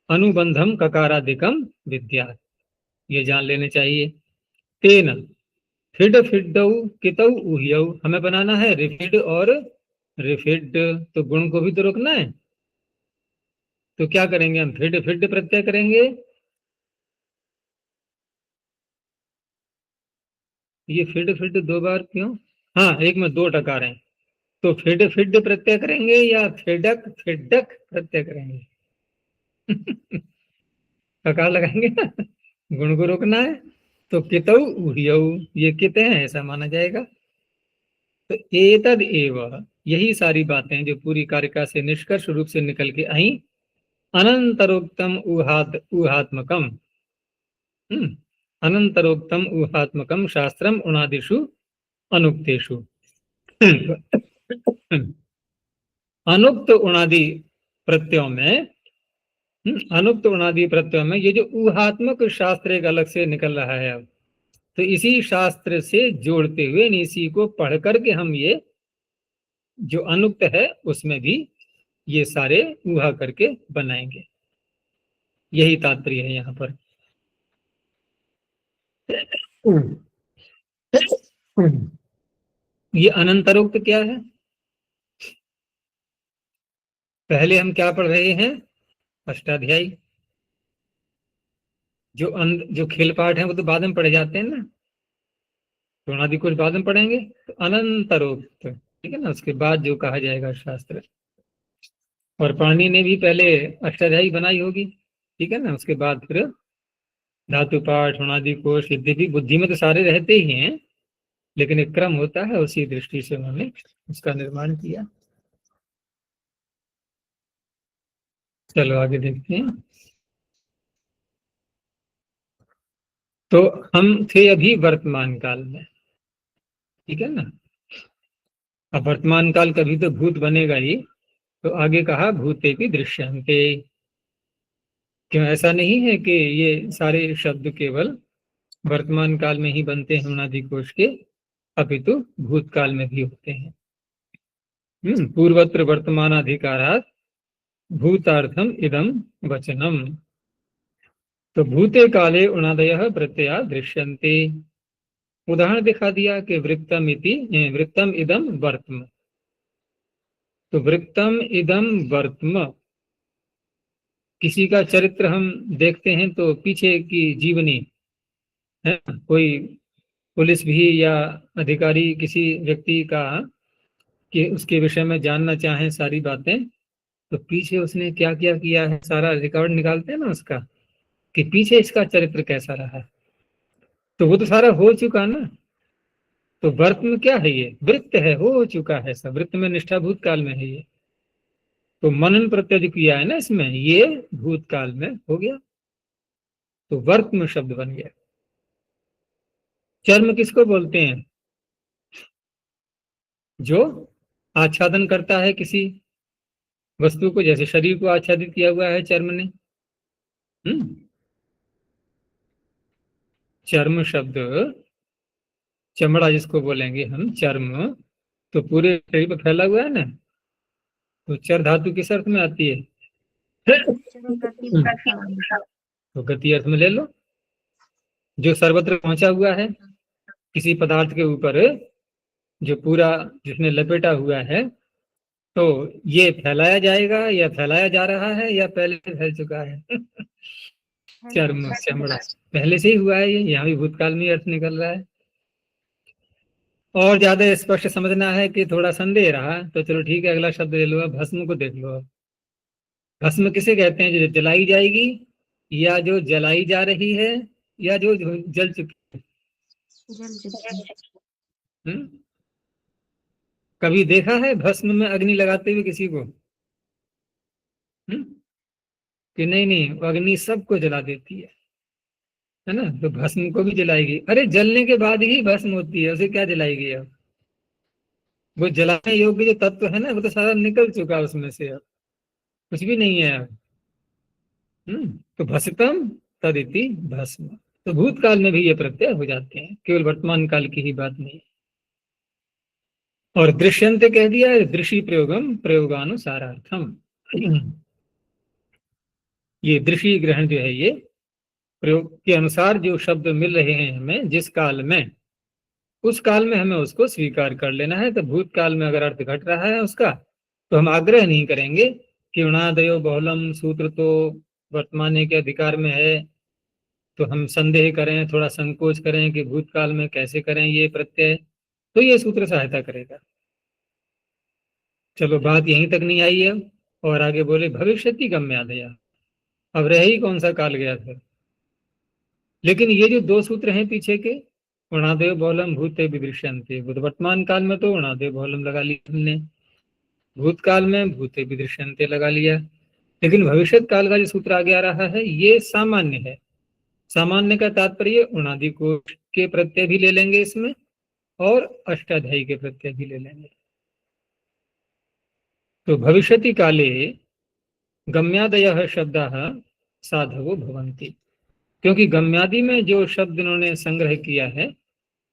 S1: अनुबंधम ककारादिकम विद्यात्, ये जान लेने चाहिए। तेन फिड फिडौ कितौ उह्यौ, हमें बनाना है रिफिड और रिफिड, तो गुण को भी तो रोकना है। तो क्या करेंगे हम? फिड फिड प्रत्यय करेंगे। ये फिड फिड दो बार क्यों? हाँ, एक में दो टकार हैं, तो फिड फिड प्रत्यय करेंगे या फिडक फिडक प्रत्यय करेंगे? टकार लगाएंगे ना, गुण को रोकना है। तो कितौ उह्यौ, ये कित है ऐसा माना जाएगा। तो एतद एव, यही सारी बातें जो पूरी कारिका से निष्कर्ष रूप से निकल के आई, अनंतरोक्तम ऊहात्मकम, अनंतरोक्तम ऊहात्मकम शास्त्रम उणादिषु अनुक्तेषु। अनुक्त उणादि प्रत्ययों में, अनुक्त उणादि प्रत्ययों में ये जो ऊहात्मक शास्त्र एक अलग से निकल रहा है अब, तो इसी शास्त्र से जोड़ते हुए, इसी को पढ़ करके हम ये जो अनुक्त है उसमें भी ये सारे ऊहा करके बनाएंगे, यही तात्पर्य है यहाँ पर। ये अनंतरोक्त क्या है? पहले हम क्या पढ़ रहे हैं? अष्टाध्यायी। जो खेल पाठ है वो तो बाद में पढ़े जाते हैं ना, तो अनादि कुछ बाद में पढ़ेंगे। तो अनंतरोक्त, ठीक है ना, उसके बाद जो कहा जाएगा शास्त्र। और पाणिनि ने भी पहले अष्टाध्यायी बनाई होगी, ठीक है ना, उसके बाद फिर धातु पाठ, अनादि कोश, यद्यपि बुद्धि में तो सारे रहते ही हैं, लेकिन एक क्रम होता है, उसी दृष्टि से उन्होंने उसका निर्माण किया। चलो आगे देखते हैं। तो हम थे अभी वर्तमान काल में, ठीक है ना। अब वर्तमान काल कभी तो भूत बनेगा ही, तो आगे कहा भूते भी दृश्यन्ते। क्यों ऐसा नहीं है कि ये सारे शब्द केवल वर्तमान काल में ही बनते हैं अनादि कोश के, अपितु भूतकाल में भी होते हैं। पूर्वत्र वर्तमानाधिकारात् भूतार्थम इदम वचनम। तो भूते काले उणादयः प्रत्यया दृश्यन्ते। उदाहरण दिखा दिया कि वृत्तम इति, वृत्तम इदम वर्त्म। तो वृत्तम इदम वर्त्म, किसी का चरित्र हम देखते हैं तो पीछे की जीवनी है, कोई पुलिस भी या अधिकारी किसी व्यक्ति का कि उसके विषय में जानना चाहें सारी बातें, तो पीछे उसने क्या क्या किया है सारा रिकॉर्ड निकालते हैं ना उसका, कि पीछे इसका चरित्र कैसा रहा है। तो वो तो सारा हो चुका ना। तो वर्त में क्या है, ये वृत्त है, हो चुका है सब, वृत्त में निष्ठा भूतकाल में है ये। तो मनन प्रत्यय जो किया है ना इसमें, ये भूतकाल में हो गया, तो वर्त में शब्द बन गया। चर्म किसको बोलते हैं? जो आच्छादन करता है किसी वस्तु को, जैसे शरीर को आच्छादित किया हुआ है चर्म ने। चर्म शब्द, चमड़ा जिसको बोलेंगे हम चर्म, तो पूरे शरीर पर फैला हुआ है ना। तो चर धातु किस अर्थ में आती है? तो गति अर्थ में ले लो, जो सर्वत्र पहुंचा हुआ है किसी पदार्थ के ऊपर, जो पूरा जिसने लपेटा हुआ है, तो ये फैलाया जाएगा या फैलाया जा रहा है या पहले से फैल चुका है? चर्म चमड़ा पहले से ही हुआ है, ये यहाँ भी भूतकाल में अर्थ निकल रहा है। और ज्यादा स्पष्ट समझना है कि थोड़ा संदेह रहा, तो चलो ठीक है, अगला शब्द ले लो, भस्म को देख लो। भस्म किसे कहते हैं? जो जलाई जाएगी, या जो जलाई जा रही है, या जो जल चुकी है। कभी देखा है भस्म में अग्नि लगाते हुए किसी को? कि नहीं नहीं, वो अग्नि सबको जला देती है ना। तो भस्म को भी जलाएगी। अरे जलने के बाद ही भस्म होती है, उसे क्या जलाएगी अब? वो जलाने योग्य जो तत्व है ना, वो तो सारा निकल चुका उसमें से, अब कुछ भी नहीं है अब। तो भस्तम तदिति भस्म। तो भूतकाल में भी ये प्रत्यय हो जाते हैं, केवल वर्तमान काल की ही बात नहीं। और दृश्यंत कह दिया है, दृषि प्रयोगम प्रयोगानुसारार्थम। ये दृषि ग्रहण जो है, ये प्रयोग के अनुसार जो शब्द मिल रहे हैं हमें जिस काल में, उस काल में हमें उसको स्वीकार कर लेना है। तो भूतकाल में अगर अर्थ घट रहा है उसका, तो हम आग्रह नहीं करेंगे कि उणादयो बहुलम सूत्र तो वर्तमान के अधिकार में है, तो हम संदेह करें, थोड़ा संकोच करें कि भूतकाल में कैसे करें ये प्रत्यय, तो ये सूत्र सहायता करेगा। चलो बात यहीं तक नहीं आई है। और आगे बोले भविष्यति गम्यादया। अब रह ही कौन सा काल गया था। लेकिन ये जो दो सूत्र हैं पीछे के, उणादेव बहुलम भूते विदृश्यन्ते, वर्तमान काल में तो उणादेव बहुलम लगा लिया हमने, भूतकाल में भूते विदृश्यन्ते लगा लिया। लेकिन भविष्य काल का जो सूत्र आगे आ रहा है, ये सामान्य है। सामान्य का तात्पर्य उणादि कोश के प्रत्यय भी ले लेंगे इसमें, और अष्टाध्यायी के प्रत्यय भी ले लेंगे। तो भविष्यति काले गम्यादयः शब्दाः साधवो भवन्ति। क्योंकि गम्यादि में जो शब्द इन्होंने संग्रह किया है,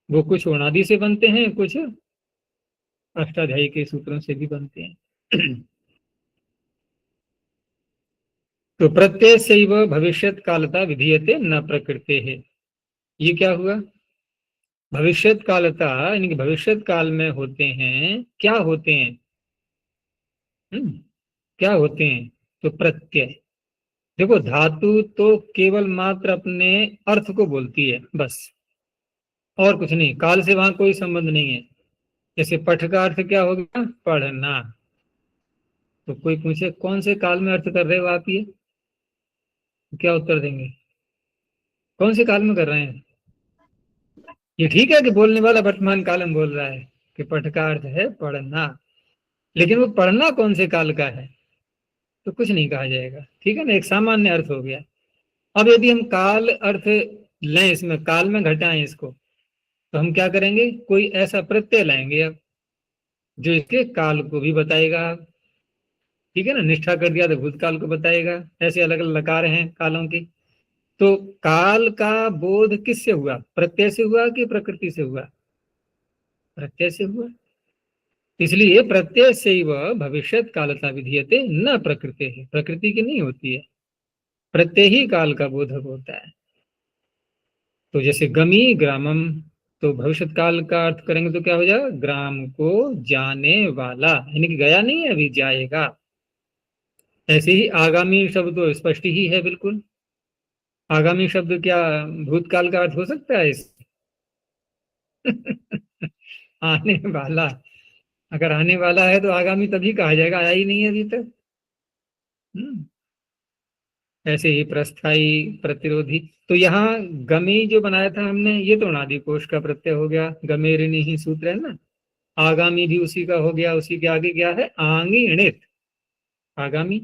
S1: वो कुछ उणादि से बनते हैं, कुछ अष्टाध्यायी के सूत्रों से भी बनते हैं। तो प्रत्यय सैव भविष्यत कालता विधीयते न प्रकृते है। ये क्या हुआ? भविष्यत कालता यानी कि भविष्यत काल में होते हैं, क्या होते हैं? क्या होते हैं? तो प्रत्यय। देखो धातु तो केवल मात्र अपने अर्थ को बोलती है बस, और कुछ नहीं, काल से वहां कोई संबंध नहीं है। जैसे पठ का अर्थ क्या हो गया? पढ़ना। तो कोई पूछे कौन से काल में अर्थ कर रहे हो आप, ये क्या उत्तर देंगे? कौन से काल में कर रहे हैं? ये ठीक है कि बोलने वाला वर्तमान काल में बोल रहा है कि पठ का अर्थ है पढ़ना, लेकिन वो पढ़ना कौन से काल का है, तो कुछ नहीं कहा जाएगा। ठीक है ना, एक सामान्य अर्थ हो गया। अब यदि हम काल अर्थ लें, इसमें काल में घटाएं इसको, तो हम क्या करेंगे? कोई ऐसा प्रत्यय लाएंगे अब जो इसके काल को भी बताएगा। ठीक है ना, निष्ठा कर दिया तो भूतकाल को बताएगा। ऐसे अलग अलग लकार हैं कालों की। तो काल का बोध किससे हुआ? प्रत्यय से हुआ कि प्रकृति से हुआ? प्रत्यय से हुआ। इसलिए प्रत्यय से वह भविष्यत कालता विधीयते न प्रकृति है, प्रकृति की नहीं होती है, प्रत्यय ही काल का बोधक होता है। तो जैसे गमी ग्रामम, तो भविष्यत काल का अर्थ करेंगे तो क्या हो जाएगा? ग्राम को जाने वाला, यानी कि गया नहीं है, अभी जाएगा। ऐसे ही आगामी शब्द तो स्पष्ट ही है बिल्कुल। आगामी शब्द क्या भूतकाल का अर्थ हो सकता है इस? आने वाला। अगर आने वाला है तो आगामी तभी कहा जाएगा, आया ही नहीं है अभी तक। ऐसे ही प्रस्थाई, प्रतिरोधी। तो यहाँ गमी जो बनाया था हमने, ये तो अनादि कोश का प्रत्यय हो गया, गमेरिणी ही सूत्र है ना। आगामी भी उसी का हो गया, उसी के आगे क्या है, आंगी णित, आगामी।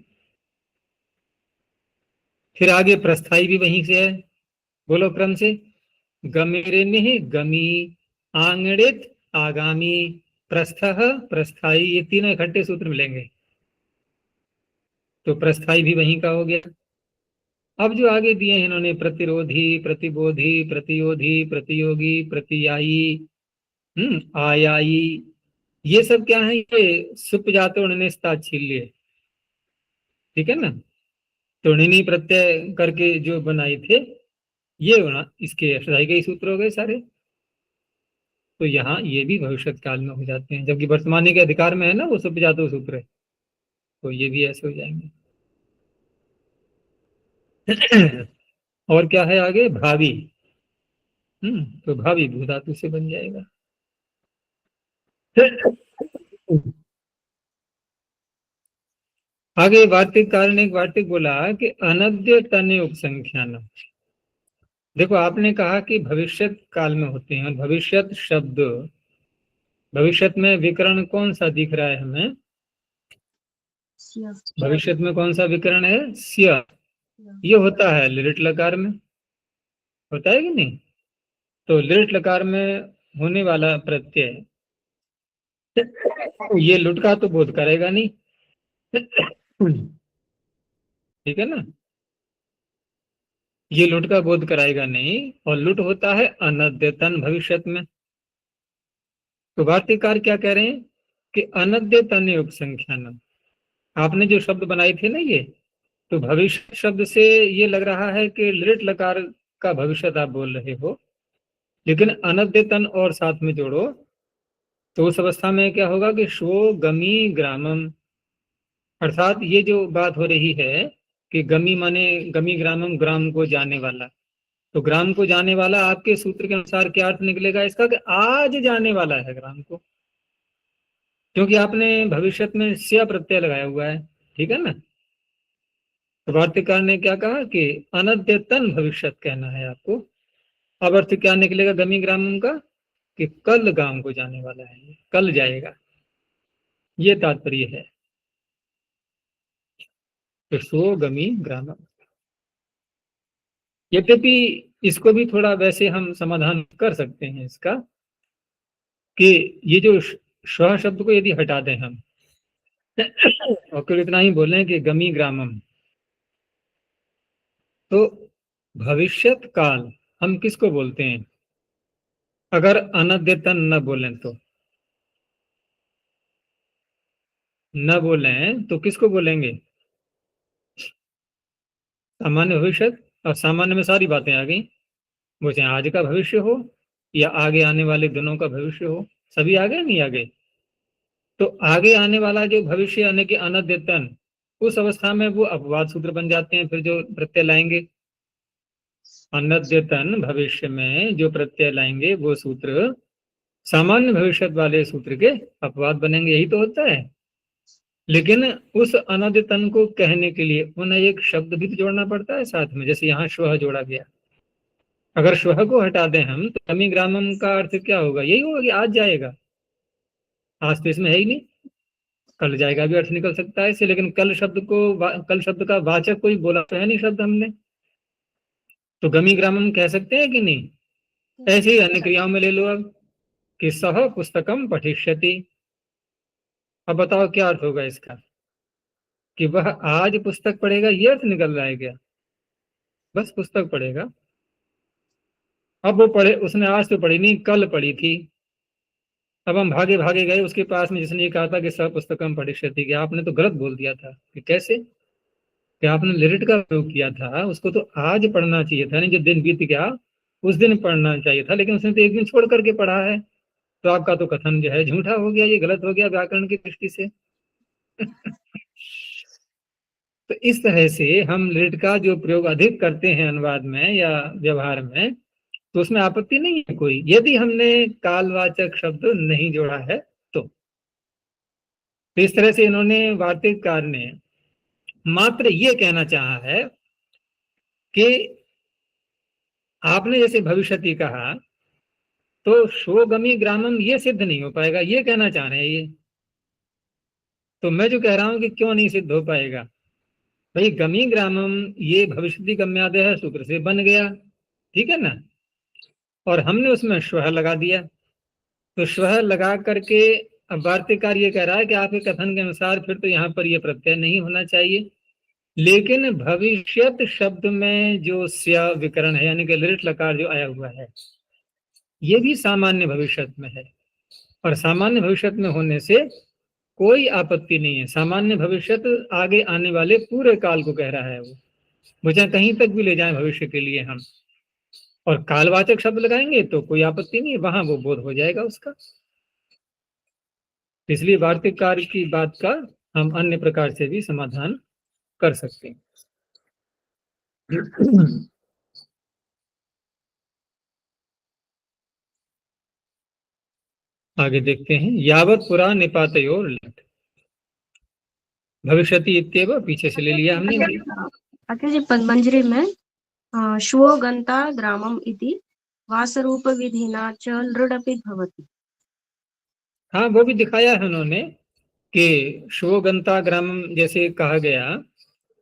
S1: फिर आगे प्रस्थाई भी वहीं से है, बोलो क्रम से, गमेरिणी गमी, आंगणित आगामी, प्रस्थः प्रस्थाई, ये तीनों इकट्ठे सूत्र मिलेंगे। तो प्रस्थाई भी वहीं का हो गया। अब जो आगे दिए हैं इन्होंने, प्रतिरोधी, प्रतिबोधी, प्रतियोधी, प्रतियोगी, प्रतियायी, आयाई, ये सब क्या है, ये सुप जाते उन्होंने ताच्छील्य, ठीक है ना। तो णिनी प्रत्यय करके जो बनाए थे, ये इसके अष्टाई के ही सूत्र हो गए सारे। तो यहाँ ये भी भविष्य काल में हो जाते हैं, जबकि वर्तमान के अधिकार में है ना वो सुप जातो सूत्र, तो ये भी ऐसे हो जाएंगे। और क्या है आगे, भावी, तो भावी भू धातु से बन जाएगा। आगे वार्तिक कारण एक वार्तिक बोला कि अनद्य तने उपसंख्यान। देखो आपने कहा कि भविष्यत काल में होते हैं, और भविष्यत शब्द, भविष्यत में विकरण कौन सा दिख रहा है हमें, भविष्यत में कौन सा विकरण है, स्य। ये होता है लिट लकार में, होता है कि नहीं। तो लिट लकार में होने वाला प्रत्यय, ये लुट का तो बोध करेगा नहीं, ठीक है ना, ये लुट का बोध कराएगा नहीं, और लुट होता है अनद्यतन भविष्यत में। तो वार्तिकार क्या कह रहे हैं कि अनद्यतन उपसंख्यान, आपने जो शब्द बनाए थे ना ये, तो भविष्य शब्द से ये लग रहा है कि लिट लकार का भविष्य आप बोल रहे हो, लेकिन अनद्यतन और साथ में जोड़ो तो उस अवस्था में क्या होगा कि शो गमी ग्रामम, अर्थात ये जो बात हो रही है कि गमी माने गमी ग्रामम, ग्राम को जाने वाला, तो ग्राम को जाने वाला आपके सूत्र के अनुसार क्या अर्थ निकलेगा इसका, कि आज जाने वाला है ग्राम को, क्योंकि आपने भविष्य में स्या प्रत्यय लगाया हुआ है, ठीक है ना। तो वार्तिकार ने क्या कहा कि अनद्यतन भविष्यत कहना है आपको। अब अर्थ क्या निकलेगा गमी ग्रामम का, कि कल गांव को जाने वाला है, कल जाएगा, ये तात्पर्य है। तो सो गमी ग्रामम, यद्यपि इसको भी थोड़ा वैसे हम समाधान कर सकते हैं इसका, कि ये जो स्व शब्द को यदि हटा दें हम और केवल इतना ही बोलें कि गमी ग्रामम, तो भविष्यत काल हम किसको बोलते हैं, अगर अनद्यतन न बोलें तो, न बोलें तो किसको बोलेंगे, सामान्य भविष्य। और सामान्य में सारी बातें आ गई, वो चाहे आज का भविष्य हो या आगे आने वाले दिनों का भविष्य हो, सभी आ गए नहीं आ गए। तो आगे आने वाला जो भविष्य यानी कि अनद्यतन, उस अवस्था में वो अपवाद सूत्र बन जाते हैं, फिर जो प्रत्यय लाएंगे अनद्यतन भविष्य में जो प्रत्यय लाएंगे वो सूत्र सामान्य भविष्य वाले सूत्र के अपवाद बनेंगे, यही तो होता है। लेकिन उस अनद्यतन को कहने के लिए उन्हें एक शब्द भी तो जोड़ना पड़ता है साथ में, जैसे यहाँ श्वः जोड़ा गया। अगर श्वः को हटा दें हम तो गमी ग्रामम का अर्थ क्या होगा, यही होगा कि आज जाएगा। आज तो इसमें है ही नहीं, कल जाएगा भी अर्थ निकल सकता है इससे, लेकिन कल शब्द को कल शब्द का वाचक कोई बोला तो है नहीं शब्द हमने, तो गमी ग्रामम कह सकते हैं कि नहीं। ऐसे ही अन्य क्रियाओं में ले लो अब, कि सह पुस्तकम पठिष्यति। अब बताओ क्या अर्थ होगा इसका, कि वह आज पुस्तक पढ़ेगा, ये अर्थ निकल रहा है क्या, बस पुस्तक पढ़ेगा। अब वो पढ़े, उसने आज तो पढ़ी नहीं, कल पढ़ी थी। अब हम भागे भागे गए उसके पास में जिसने ये कहा था कि सह पुस्तकम पठिष्यति, कि आपने तो गलत बोल दिया था। कि कैसे, कि आपने लिरिट का प्रयोग किया था, उसको तो आज पढ़ना चाहिए था, नहीं जो दिन बीत गया उस दिन पढ़ना चाहिए था, लेकिन उसने तो एक दिन छोड़ करके पढ़ा है, तो आपका तो कथन जो है झूठा हो गया, ये गलत हो गया व्याकरण की दृष्टि से। तो इस तरह से हम लिट का जो प्रयोग अधिक करते हैं अनुवाद में या व्यवहार में, तो उसमें आपत्ति नहीं है कोई, यदि हमने कालवाचक शब्द नहीं जोड़ा है तो इस तरह से इन्होंने वार्तिककार ने मात्र ये कहना चाहा है कि आपने जैसे भविष्यति कहा, तो शोगमी ग्रामम ये सिद्ध नहीं हो पाएगा, ये कहना चाह रहे हैं ये। तो मैं जो कह रहा हूं कि क्यों नहीं सिद्ध हो पाएगा, भाई गमी ग्रामम ये भविष्यति गम्यादेह सूत्र से बन गया, ठीक है ना, और हमने उसमें श्वः लगा दिया। तो श्वः लगा करके अब वार्तिककार ये कह रहा है कि आपके कथन के अनुसार फिर तो यहाँ पर ये प्रत्यय नहीं होना चाहिए, लेकिन भविष्यत शब्द में जो स्या विकरण है, यानी कि लिट लकार जो आया हुआ है, ये भी सामान्य भविष्यत में है, और सामान्य भविष्यत में होने से कोई आपत्ति नहीं है। सामान्य भविष्यत आगे आने वाले पूरे काल को कह रहा है वो चाहे कहीं तक भी ले जाए भविष्य के लिए हम, और कालवाचक शब्द लगाएंगे तो कोई आपत्ति नहीं है, वहां वो बोध हो जाएगा उसका। इसलिए वार्तिककार की बात का हम अन्य प्रकार से भी समाधान कर सकते हैं। आगे देखते हैं, यावत पुरा निपातयोर लट, भविष्यति इत्येव पीछे से ले लिया हमने।
S2: आगे जी पद्मंजरी में श्वो गंता ग्रामम इति वासरूप विधिना च लृडपि भवति।
S1: हाँ, वो भी दिखाया है उन्होंने कि श्वो गंता ग्रामम जैसे कहा गया,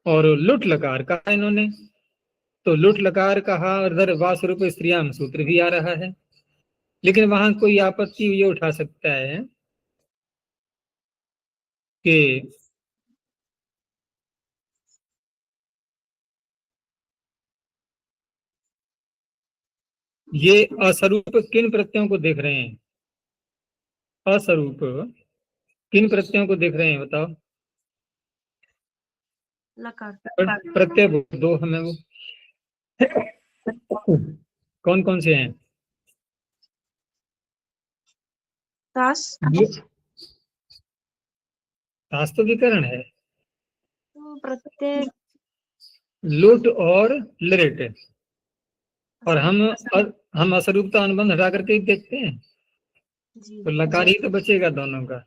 S1: और लुट लकार कहा इन्होंने, तो लुट लकार कहा, और इधर वासरूप स्त्रियाम सूत्र भी आ रहा है, लेकिन वहां कोई आपत्ति ये उठा सकता है कि ये असरूप किन प्रत्ययों को देख रहे हैं, असरूप किन प्रत्ययों को देख रहे हैं बताओ।
S2: लकार
S1: प्रत्यय दो हमें वो कौन कौन से हैं।
S2: तास
S1: तास तो विकरण है,
S2: तो प्रत्यय
S1: लुट और लरेट, और हम असरूपता अनुबंध हटा करके ही देखते हैं,
S2: जी
S1: तो लकार ही तो बचेगा दोनों का।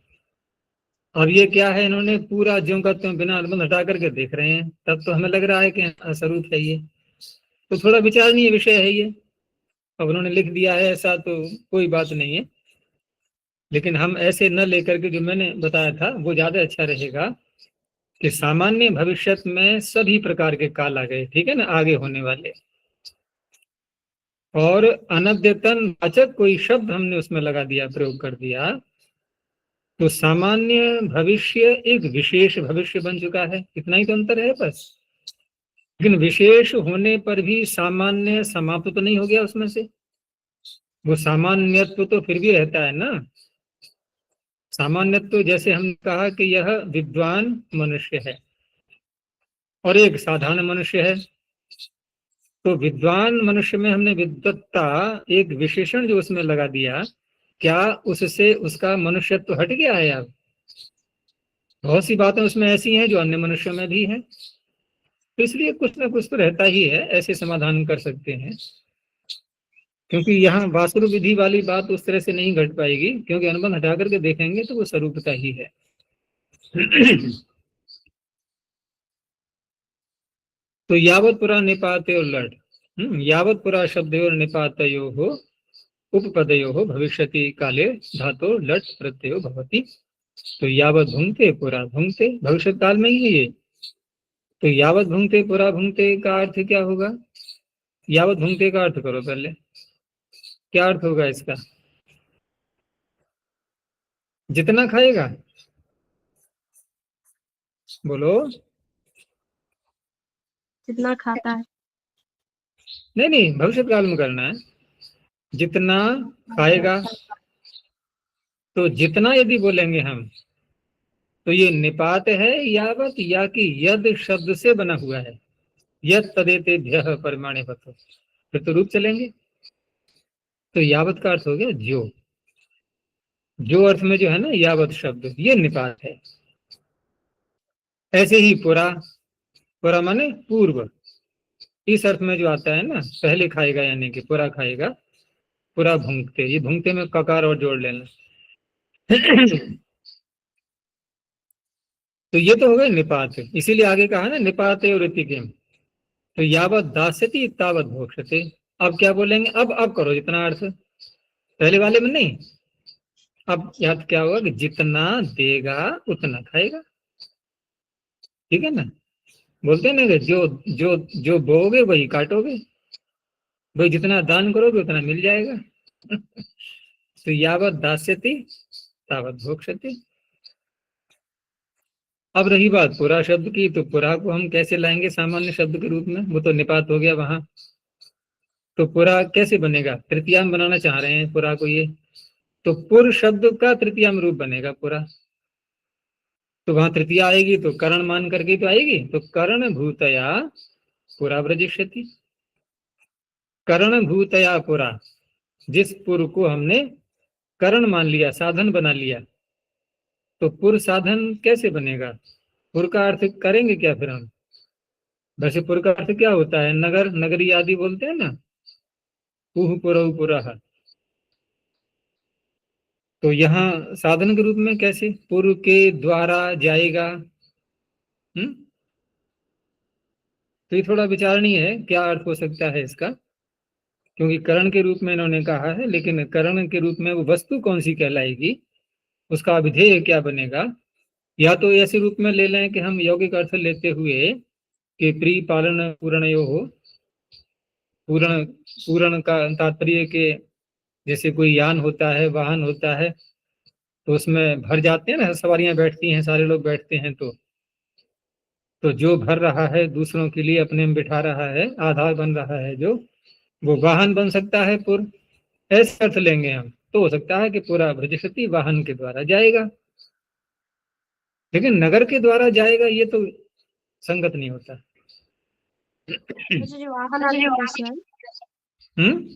S1: अब ये क्या है, इन्होंने पूरा ज्यों का त्यों बिना अनुबंध हटा करके देख रहे हैं, तब तो हमें लग रहा है कि असरूप है ये, तो थोड़ा विचारणीय विषय है ये। अब उन्होंने लिख दिया है ऐसा तो कोई बात नहीं है, लेकिन हम ऐसे न लेकर के जो मैंने बताया था वो ज्यादा अच्छा रहेगा कि सामान्य भविष्यत में सभी प्रकार के काल आ गए, ठीक है ना, आगे होने वाले, और अनद्यतन वाचक कोई शब्द हमने उसमें लगा दिया, प्रयोग कर दिया, तो सामान्य भविष्य एक विशेष भविष्य बन चुका है। इतना ही तो अंतर है बस, लेकिन विशेष होने पर भी सामान्य समाप्त तो नहीं हो गया उसमें से, वो सामान्यत्व तो फिर भी रहता है ना। सामान्यत्व जैसे हमने कहा कि यह विद्वान मनुष्य है और एक साधारण मनुष्य है, तो विद्वान मनुष्य में हमने विद्वत्ता एक विशेषण जो उसमें लगा दिया, क्या उससे उसका मनुष्यत्व हट गया है। अब बहुत सी बातें उसमें ऐसी हैं जो अन्य मनुष्यों में भी हैं, तो इसलिए कुछ ना कुछ तो रहता ही है, ऐसे समाधान कर सकते हैं। क्योंकि यहाँ वासुर विधि वाली बात उस तरह से नहीं घट पाएगी, क्योंकि अनुबंध हटा करके देखेंगे तो वो स्वरूपता ही है। तो यावत पुरा निपात्यो लट, यावत पुरा शब्दयो निपातयो हो उपपदयो हो भविष्यति काले धातो लट प्रत्ययो भवति। तो यावत भुंगते पुरा भुंगते, भविष्य काल में ही है ये, तो यावत भुंगते पुरा भुंगते का अर्थ क्या होगा। यावत भुंगते का अर्थ करो पहले, क्या अर्थ होगा इसका। जितना खाएगा, बोलो।
S2: जितना खाता है।
S1: नहीं नहीं, भविष्य काल में करना है, जितना खाएगा। तो जितना यदि बोलेंगे हम, तो ये निपात है यावत, या कि यद शब्द से बना हुआ है, यद तदेतेभ्यः परिमाणे बतो, फिर तो रूप चलेंगे। तो यावत का अर्थ हो गया जो अर्थ में जो है ना यावत शब्द, ये निपात है। ऐसे ही पुरा, पुरा माने पूर्व, इस अर्थ में जो आता है ना, पहले खाएगा, यानी कि पुरा खाएगा, पुरा भुंगते, ये भुंगते में ककार और जोड़ लेना। तो ये तो हो गए निपात, इसीलिए आगे कहा ना निपात और ऋतिकेम, तो यावत दास्यति तावत भोक्ष्यते। अब क्या बोलेंगे, अब करो जितना अर्थ, पहले वाले में नहीं। अब याद क्या होगा कि जितना देगा उतना खाएगा, ठीक है ना। बोलते हैं ना कि जो जो जो बोओगे वही काटोगे, भाई जितना दान करोगे उतना मिल जाएगा। तो यावत दास्यति तावत भोक्ष्यति। अब रही बात पुरा शब्द की, तो पुरा को हम कैसे लाएंगे सामान्य शब्द के रूप में, वो तो निपात हो गया वहां। तो पुरा कैसे बनेगा, तृतीयाम बनाना चाह रहे हैं पुरा को ये, तो पुर शब्द का तृतीयाम रूप बनेगा पुरा। तो वहां तृतीया आएगी तो करण मान करके तो आएगी, तो कर्ण भूतया पुरा व्रजिष्यति। कर्ण भूतया पुरा, जिस पुर को हमने करण मान लिया, साधन बना लिया, तो पुर साधन कैसे बनेगा, पुर का अर्थ करेंगे क्या फिर हम। वैसे पुर का अर्थ क्या होता है, नगर, नगरी आदि बोलते हैं ना, पुह पुरौ पुरः। तो यहाँ साधन के रूप में कैसे, पुर के द्वारा जाएगा। तो ये थोड़ा विचारणीय है क्या अर्थ हो सकता है इसका, क्योंकि करण के रूप में इन्होंने कहा है, लेकिन करण के रूप में वो वस्तु कौन सी कहलाएगी, उसका अभिधेय क्या बनेगा। या तो ऐसे रूप में ले लें कि हम यौगिक अर्थ लेते हुए कि प्री पालन पूर्णयो हो, पूर्ण पूर्ण का तात्पर्य के, जैसे कोई यान होता है, वाहन होता है, तो उसमें भर जाते हैं ना, सवारियां बैठती हैं, सारे लोग बैठते हैं, तो जो भर रहा है दूसरों के लिए अपने में बिठा रहा है, आधार बन रहा है जो, वो वाहन बन सकता है पुर। ऐसे अर्थ लेंगे हम तो हो सकता है कि पूरा भ्रजशति वाहन के द्वारा जाएगा, लेकिन नगर के द्वारा जाएगा ये तो संगत नहीं होता।
S2: अच्छा, जो वाहन अर्थ कैसा है,
S1: हम्म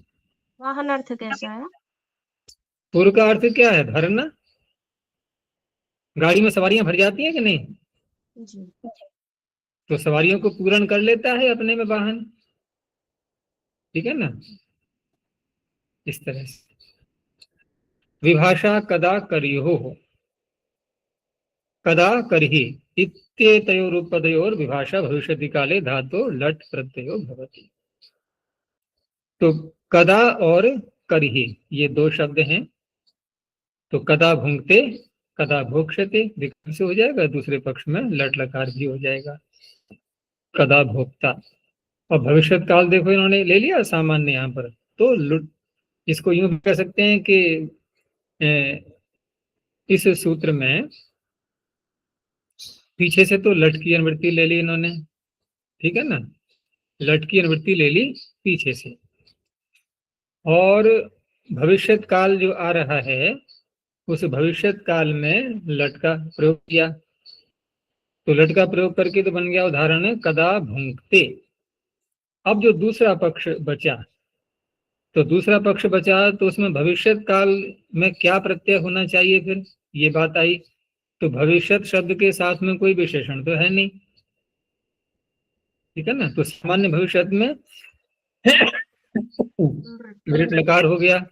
S2: वाहन अर्थ कैसा है।
S1: पुर का अर्थ क्या है, भरना। गाड़ी में सवारियां भर जाती हैं कि नहीं,
S2: जी।
S1: तो सवारियों को पूर्ण कर लेता है अपने में वाहन, ठीक है ना, इस तरह से। विभाषा कदा करियो हो, कदा करहि इत्येतयोरुपपदयोर विभाषा भविष्यति काले धातो लट प्रत्ययो भवति। तो कदा और करहि ये दो शब्द हैं, तो कदा भुंक्ते कदा भोक्ष्यते विकल्प से हो जाएगा, दूसरे पक्ष में लट लकार भी हो जाएगा, कदा भोक्ता। और भविष्य काल देखो इन्होंने ले लिया सामान्य यहाँ पर, तो लुट, इसको यूं भी कह सकते हैं कि इस सूत्र में पीछे से तो लट की अनुवृत्ति ले ली इन्होंने, ठीक है ना, लट की अनुवृत्ति ले ली पीछे से, और भविष्यत काल जो आ रहा है उस भविष्यत काल में लट का प्रयोग किया, तो लट का प्रयोग करके तो बन गया उदाहरण कदा भुंक्ते। अब जो दूसरा पक्ष बचा, तो दूसरा पक्ष बचा तो उसमें भविष्यत काल में क्या प्रत्यय होना चाहिए, फिर ये बात आई, तो भविष्यत शब्द के साथ में कोई विशेषण तो है नहीं, ठीक है ना, तो सामान्य भविष्यत में लट लकार हो गया,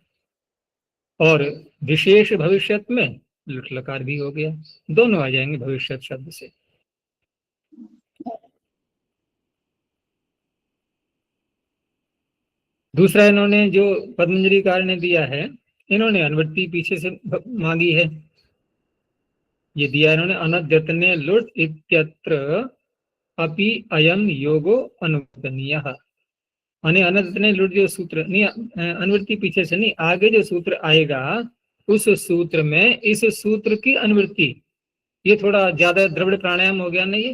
S1: और विशेष भविष्यत में लट लकार भी हो गया, दोनों आ जाएंगे भविष्यत शब्द से। दूसरा इन्होंने जो पद्मंजलि कार ने दिया है, इन्होंने अनुवृत्ति पीछे से मांगी है, ये दिया इन्होंने अनद्यतने लुट इत्यत्र अपि अयम योगो अनुवदनीय। अनद्यतने लुट जो सूत्र नहीं, अनुवृत्ति पीछे से नहीं, आगे जो सूत्र आएगा उस सूत्र में इस सूत्र की अनुवृत्ति, ये थोड़ा ज्यादा द्रविड़ प्राणायाम हो गया ना ये,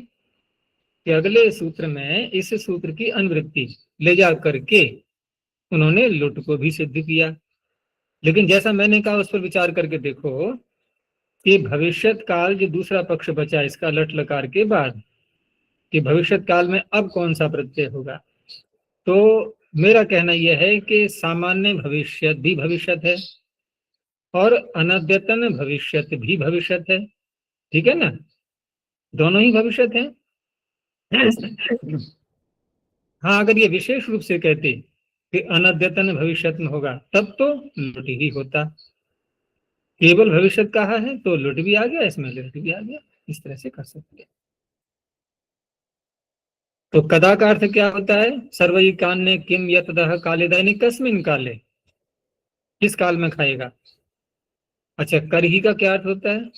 S1: कि अगले सूत्र में इस सूत्र की अनुवृत्ति ले जा करके उन्होंने लुट को भी सिद्ध किया। लेकिन जैसा मैंने कहा उस पर विचार करके देखो कि भविष्यत काल जो दूसरा पक्ष बचा इसका लट लकार के बाद, कि भविष्यत काल में अब कौन सा प्रत्यय होगा, तो मेरा कहना यह है कि सामान्य भविष्यत भी भविष्यत है और अनद्यतन भविष्यत भी भविष्यत है, ठीक है ना, दोनों ही भविष्यत है। हाँ, अगर ये विशेष रूप से कहते कि अनद्यतन भविष्यत में होगा तब तो लुट ही होता, केवल भविष्य कहा है तो लुट भी आ गया, इसमें लुट भी आ गया, इस तरह से कर सकते हैं। तो कदा का अर्थ क्या होता है? सर्वई कान्य किम यतदह काले दैनिक कस्मिन काले, किस काल में खाएगा। अच्छा, करही का क्या अर्थ होता है?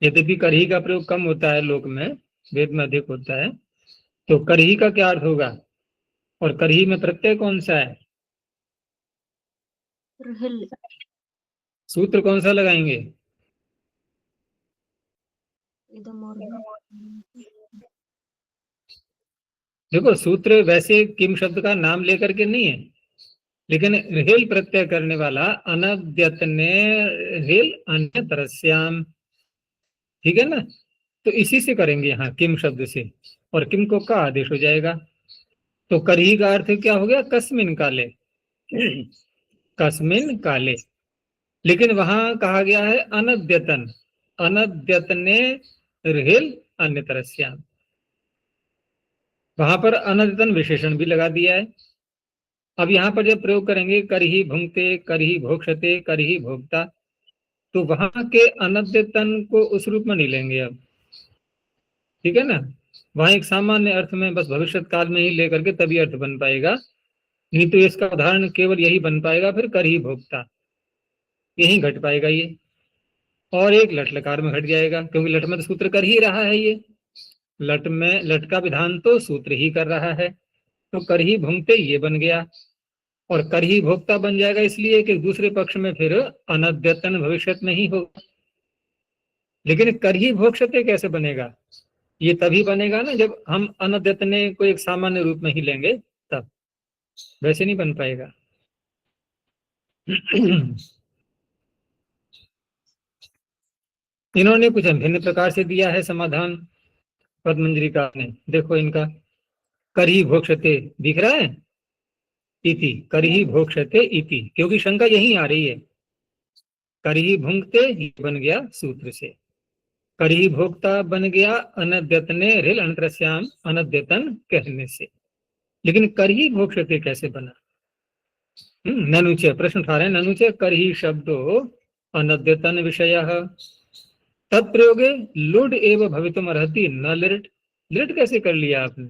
S1: यद्यपि करही का प्रयोग कम होता है लोक में, वेद में अधिक होता है। तो करही का क्या अर्थ होगा? और करही में प्रत्यय कौन सा है?
S2: रहिल।
S1: सूत्र कौन सा लगाएंगे?
S2: इदम और
S1: देखो, सूत्र वैसे किम शब्द का नाम लेकर के नहीं है, लेकिन रेल प्रत्यय करने वाला अनद्यतने रेल अन्य तरस्याम, ठीक है ना। तो इसी से करेंगे यहाँ किम शब्द से, और किम को का आदेश हो जाएगा। तो करही का अर्थ क्या हो गया? कस्मिन काले, कस्मिन काले। लेकिन वहां कहा गया है अनद्यतन, अनद्यतने रेल अन्य तरस्याम, वहां पर अनद्यतन विशेषण भी लगा दिया है। अब यहाँ पर जब प्रयोग करेंगे करही भुंगते, करही भोक्षते, करही भोक्ता, तो वहां के अनद्यतन को उस रूप में नहीं लेंगे अब, ठीक है ना। वहां एक सामान्य अर्थ में बस भविष्य काल में ही लेकर के तभी अर्थ बन पाएगा, नहीं तो इसका उदाहरण केवल यही बन पाएगा, फिर करही भोक्ता यही घट पाएगा ये, और एक लट लकार में घट जाएगा, क्योंकि लट में तो सूत्र कर ही रहा है ये, लट में लट का विधान तो सूत्र ही कर रहा है। तो करही भुंगते ये बन गया, और करही भोक्ता बन जाएगा इसलिए कि दूसरे पक्ष में फिर अनद्यतन भविष्य में ही होगा। लेकिन करही भोक्षते कैसे बनेगा? ये तभी बनेगा ना जब हम अनद्यतने को एक सामान्य रूप में ही लेंगे, तब, वैसे नहीं बन पाएगा। इन्होंने कुछ भिन्न प्रकार से दिया है समाधान पद्मंजरिका ने। देखो इनका, करही भोक्षते दिख रहा है, इति, करही भोक्षते इति, क्योंकि शंका यही आ रही है। करही भुंगते ये बन गया सूत्र से, करही भोक्ता बन गया अनद्यतने रेल अंतरस्याम, अनद्यतन कहने से। लेकिन करही भोक्षते कैसे बना? ननुच, प्रश्न उठा रहे हैं, ननुच करही शब्दो अनद्यतन विषय तत्प्रयोगे लुड एव भवितुम अर्हति न लिट। लिट कैसे कर लिया आपने?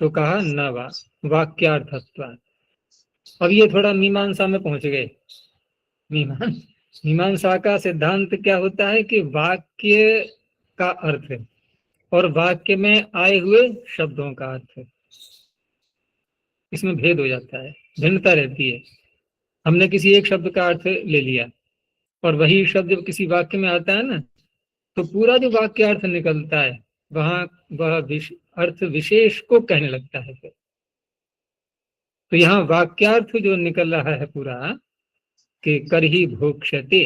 S1: तो कहा न वा वाक्यार्थत्व। अब ये थोड़ा मीमांसा में पहुंच गए। मीमांसा का सिद्धांत क्या होता है कि वाक्य का अर्थ है और वाक्य में आए हुए शब्दों का अर्थ है, इसमें भेद हो जाता है, भिन्नता रहती है। हमने किसी एक शब्द का अर्थ ले लिया, और वही शब्द जब किसी वाक्य में आता है ना, तो पूरा जो वाक्य अर्थ निकलता है वहां वह अर्थ विशेष को कहने लगता है फिर। तो यहाँ वाक्यार्थ जो निकल रहा है पूरा कि करही भोक्ष्यते,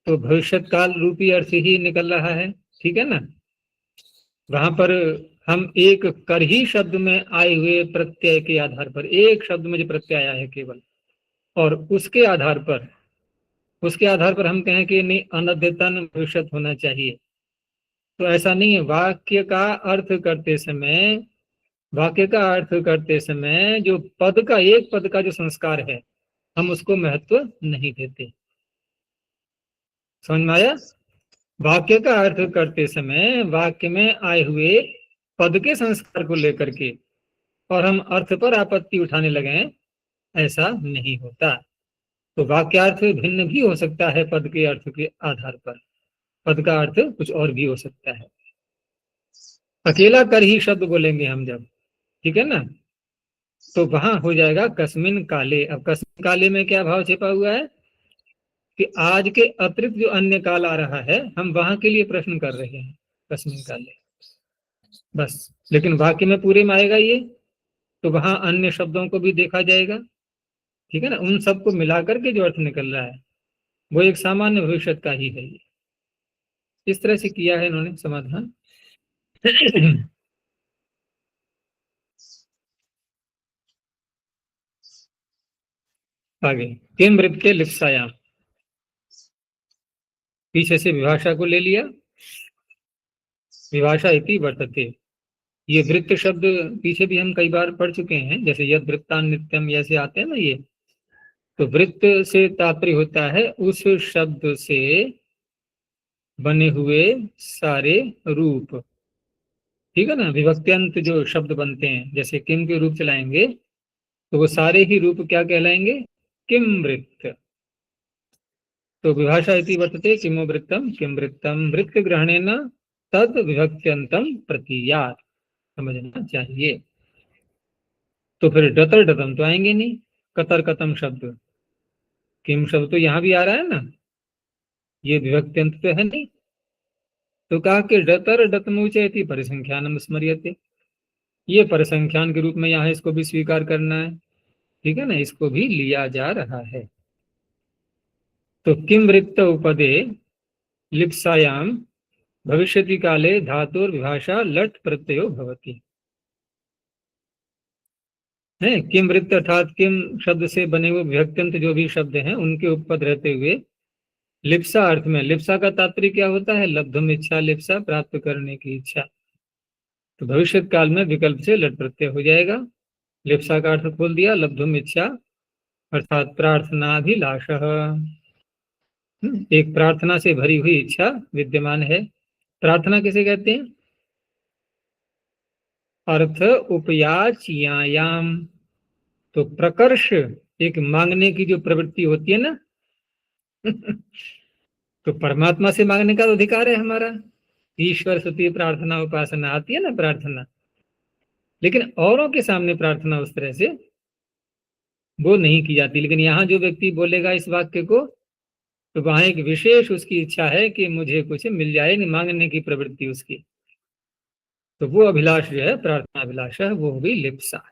S1: तो भविष्य काल रूपी अर्थ ही निकल रहा है, ठीक है ना। वहां पर हम एक करही शब्द में आए हुए प्रत्यय के आधार पर, एक शब्द में जो प्रत्यय आया है केवल, और उसके आधार पर हम कहें कि नहीं अनद्यतन भविष्य होना चाहिए। तो ऐसा नहीं है। वाक्य का अर्थ करते समय जो पद का, एक पद का जो संस्कार है, हम उसको महत्व नहीं देते। समझ में आया? वाक्य का अर्थ करते समय वाक्य में आए हुए पद के संस्कार को लेकर के और हम अर्थ पर आपत्ति उठाने लगे, ऐसा नहीं होता। तो वाक्यार्थ भिन्न भी हो सकता है पद के अर्थ के आधार पर, पद का अर्थ कुछ और भी हो सकता है। अकेला कर ही शब्द बोलेंगे हम जब, ठीक है ना, तो वहां हो जाएगा कस्मिन काले। अब कस्मिन काले में क्या भाव छिपा हुआ है कि आज के अतिरिक्त जो अन्य काल आ रहा है, हम वहां के लिए प्रश्न कर रहे हैं, कस्मिन काले बस। लेकिन वाक्य में पूरे में आएगा ये, तो वहां अन्य शब्दों को भी देखा जाएगा, ठीक है ना। उन सबको मिलाकर के जो अर्थ निकल रहा है वो एक सामान्य भविष्य का ही है। ये इस तरह से किया है इन्होंने समाधान। आगे किम वृत्त के लिप्सायाम, पीछे से विभाषा को ले लिया, विभाषा इति वर्तते। ये वृत्त शब्द पीछे भी हम कई बार पढ़ चुके हैं, जैसे यद वृत्तान नित्यम ऐसे आते हैं ना ये, तो वृत्त से तात्पर्य होता है उस शब्द से बने हुए सारे रूप, ठीक है ना। विभक्त्यंत जो शब्द बनते हैं, जैसे किम के रूप चलाएंगे तो वो सारे ही रूप क्या कहलाएंगे, किम वृत्त। तो विभाषा इति वर्तते किमो वृत्तम किम वृत्तम वृत्त ग्रहणेन तद विभक्त्यंतम प्रतीयात्, समझना चाहिए। तो फिर डतर डतम तो आएंगे नहीं, कतर कतम शब्द, किम शब्द तो यहाँ भी आ रहा है ना, ये विभक्त्यंत तो है नहीं। तो कहा कि डतर डतमुचेति परिसंख्यानम स्मर्यते, ये परिसंख्यान के रूप में यहाँ इसको भी स्वीकार करना है, ठीक है ना, इसको भी लिया जा रहा है। तो किम वृत्त उपदे लिप्सायाम भविष्यति काले धातुर विभाषा लट प्रत्ययो भवति है। किम वृत्त अर्थात किम शब्द से बने हुए विभक्त्यंत जो भी शब्द हैं उनके उपपद रहते हुए लिप्सा अर्थ में, लिप्सा का तात्पर्य क्या होता है, लब्धम इच्छा लिप्सा, प्राप्त करने की इच्छा। तो भविष्य काल में विकल्प से लट प्रत्यय हो जाएगा। लिप्सा का अर्थ खोल दिया, लब्धुम इच्छा अर्थात प्रार्थनाभिलाष, एक प्रार्थना से भरी हुई इच्छा विद्यमान है। प्रार्थना किसे कहते हैं, अर्थ उपयाचयायाम, तो प्रकर्ष एक मांगने की जो प्रवृत्ति होती है ना तो परमात्मा से मांगने का अधिकार है हमारा, ईश्वर स्तुति प्रार्थना उपासना आती है ना प्रार्थना, लेकिन औरों के सामने प्रार्थना उस तरह से वो नहीं की जाती। लेकिन यहाँ जो व्यक्ति बोलेगा इस वाक्य को, तो वहां एक विशेष उसकी इच्छा है कि मुझे कुछ मिल जाए, मांगने की प्रवृत्ति उसकी, तो वो अभिलाष जो है प्रार्थना अभिलाष है, वो भी लिप्सा।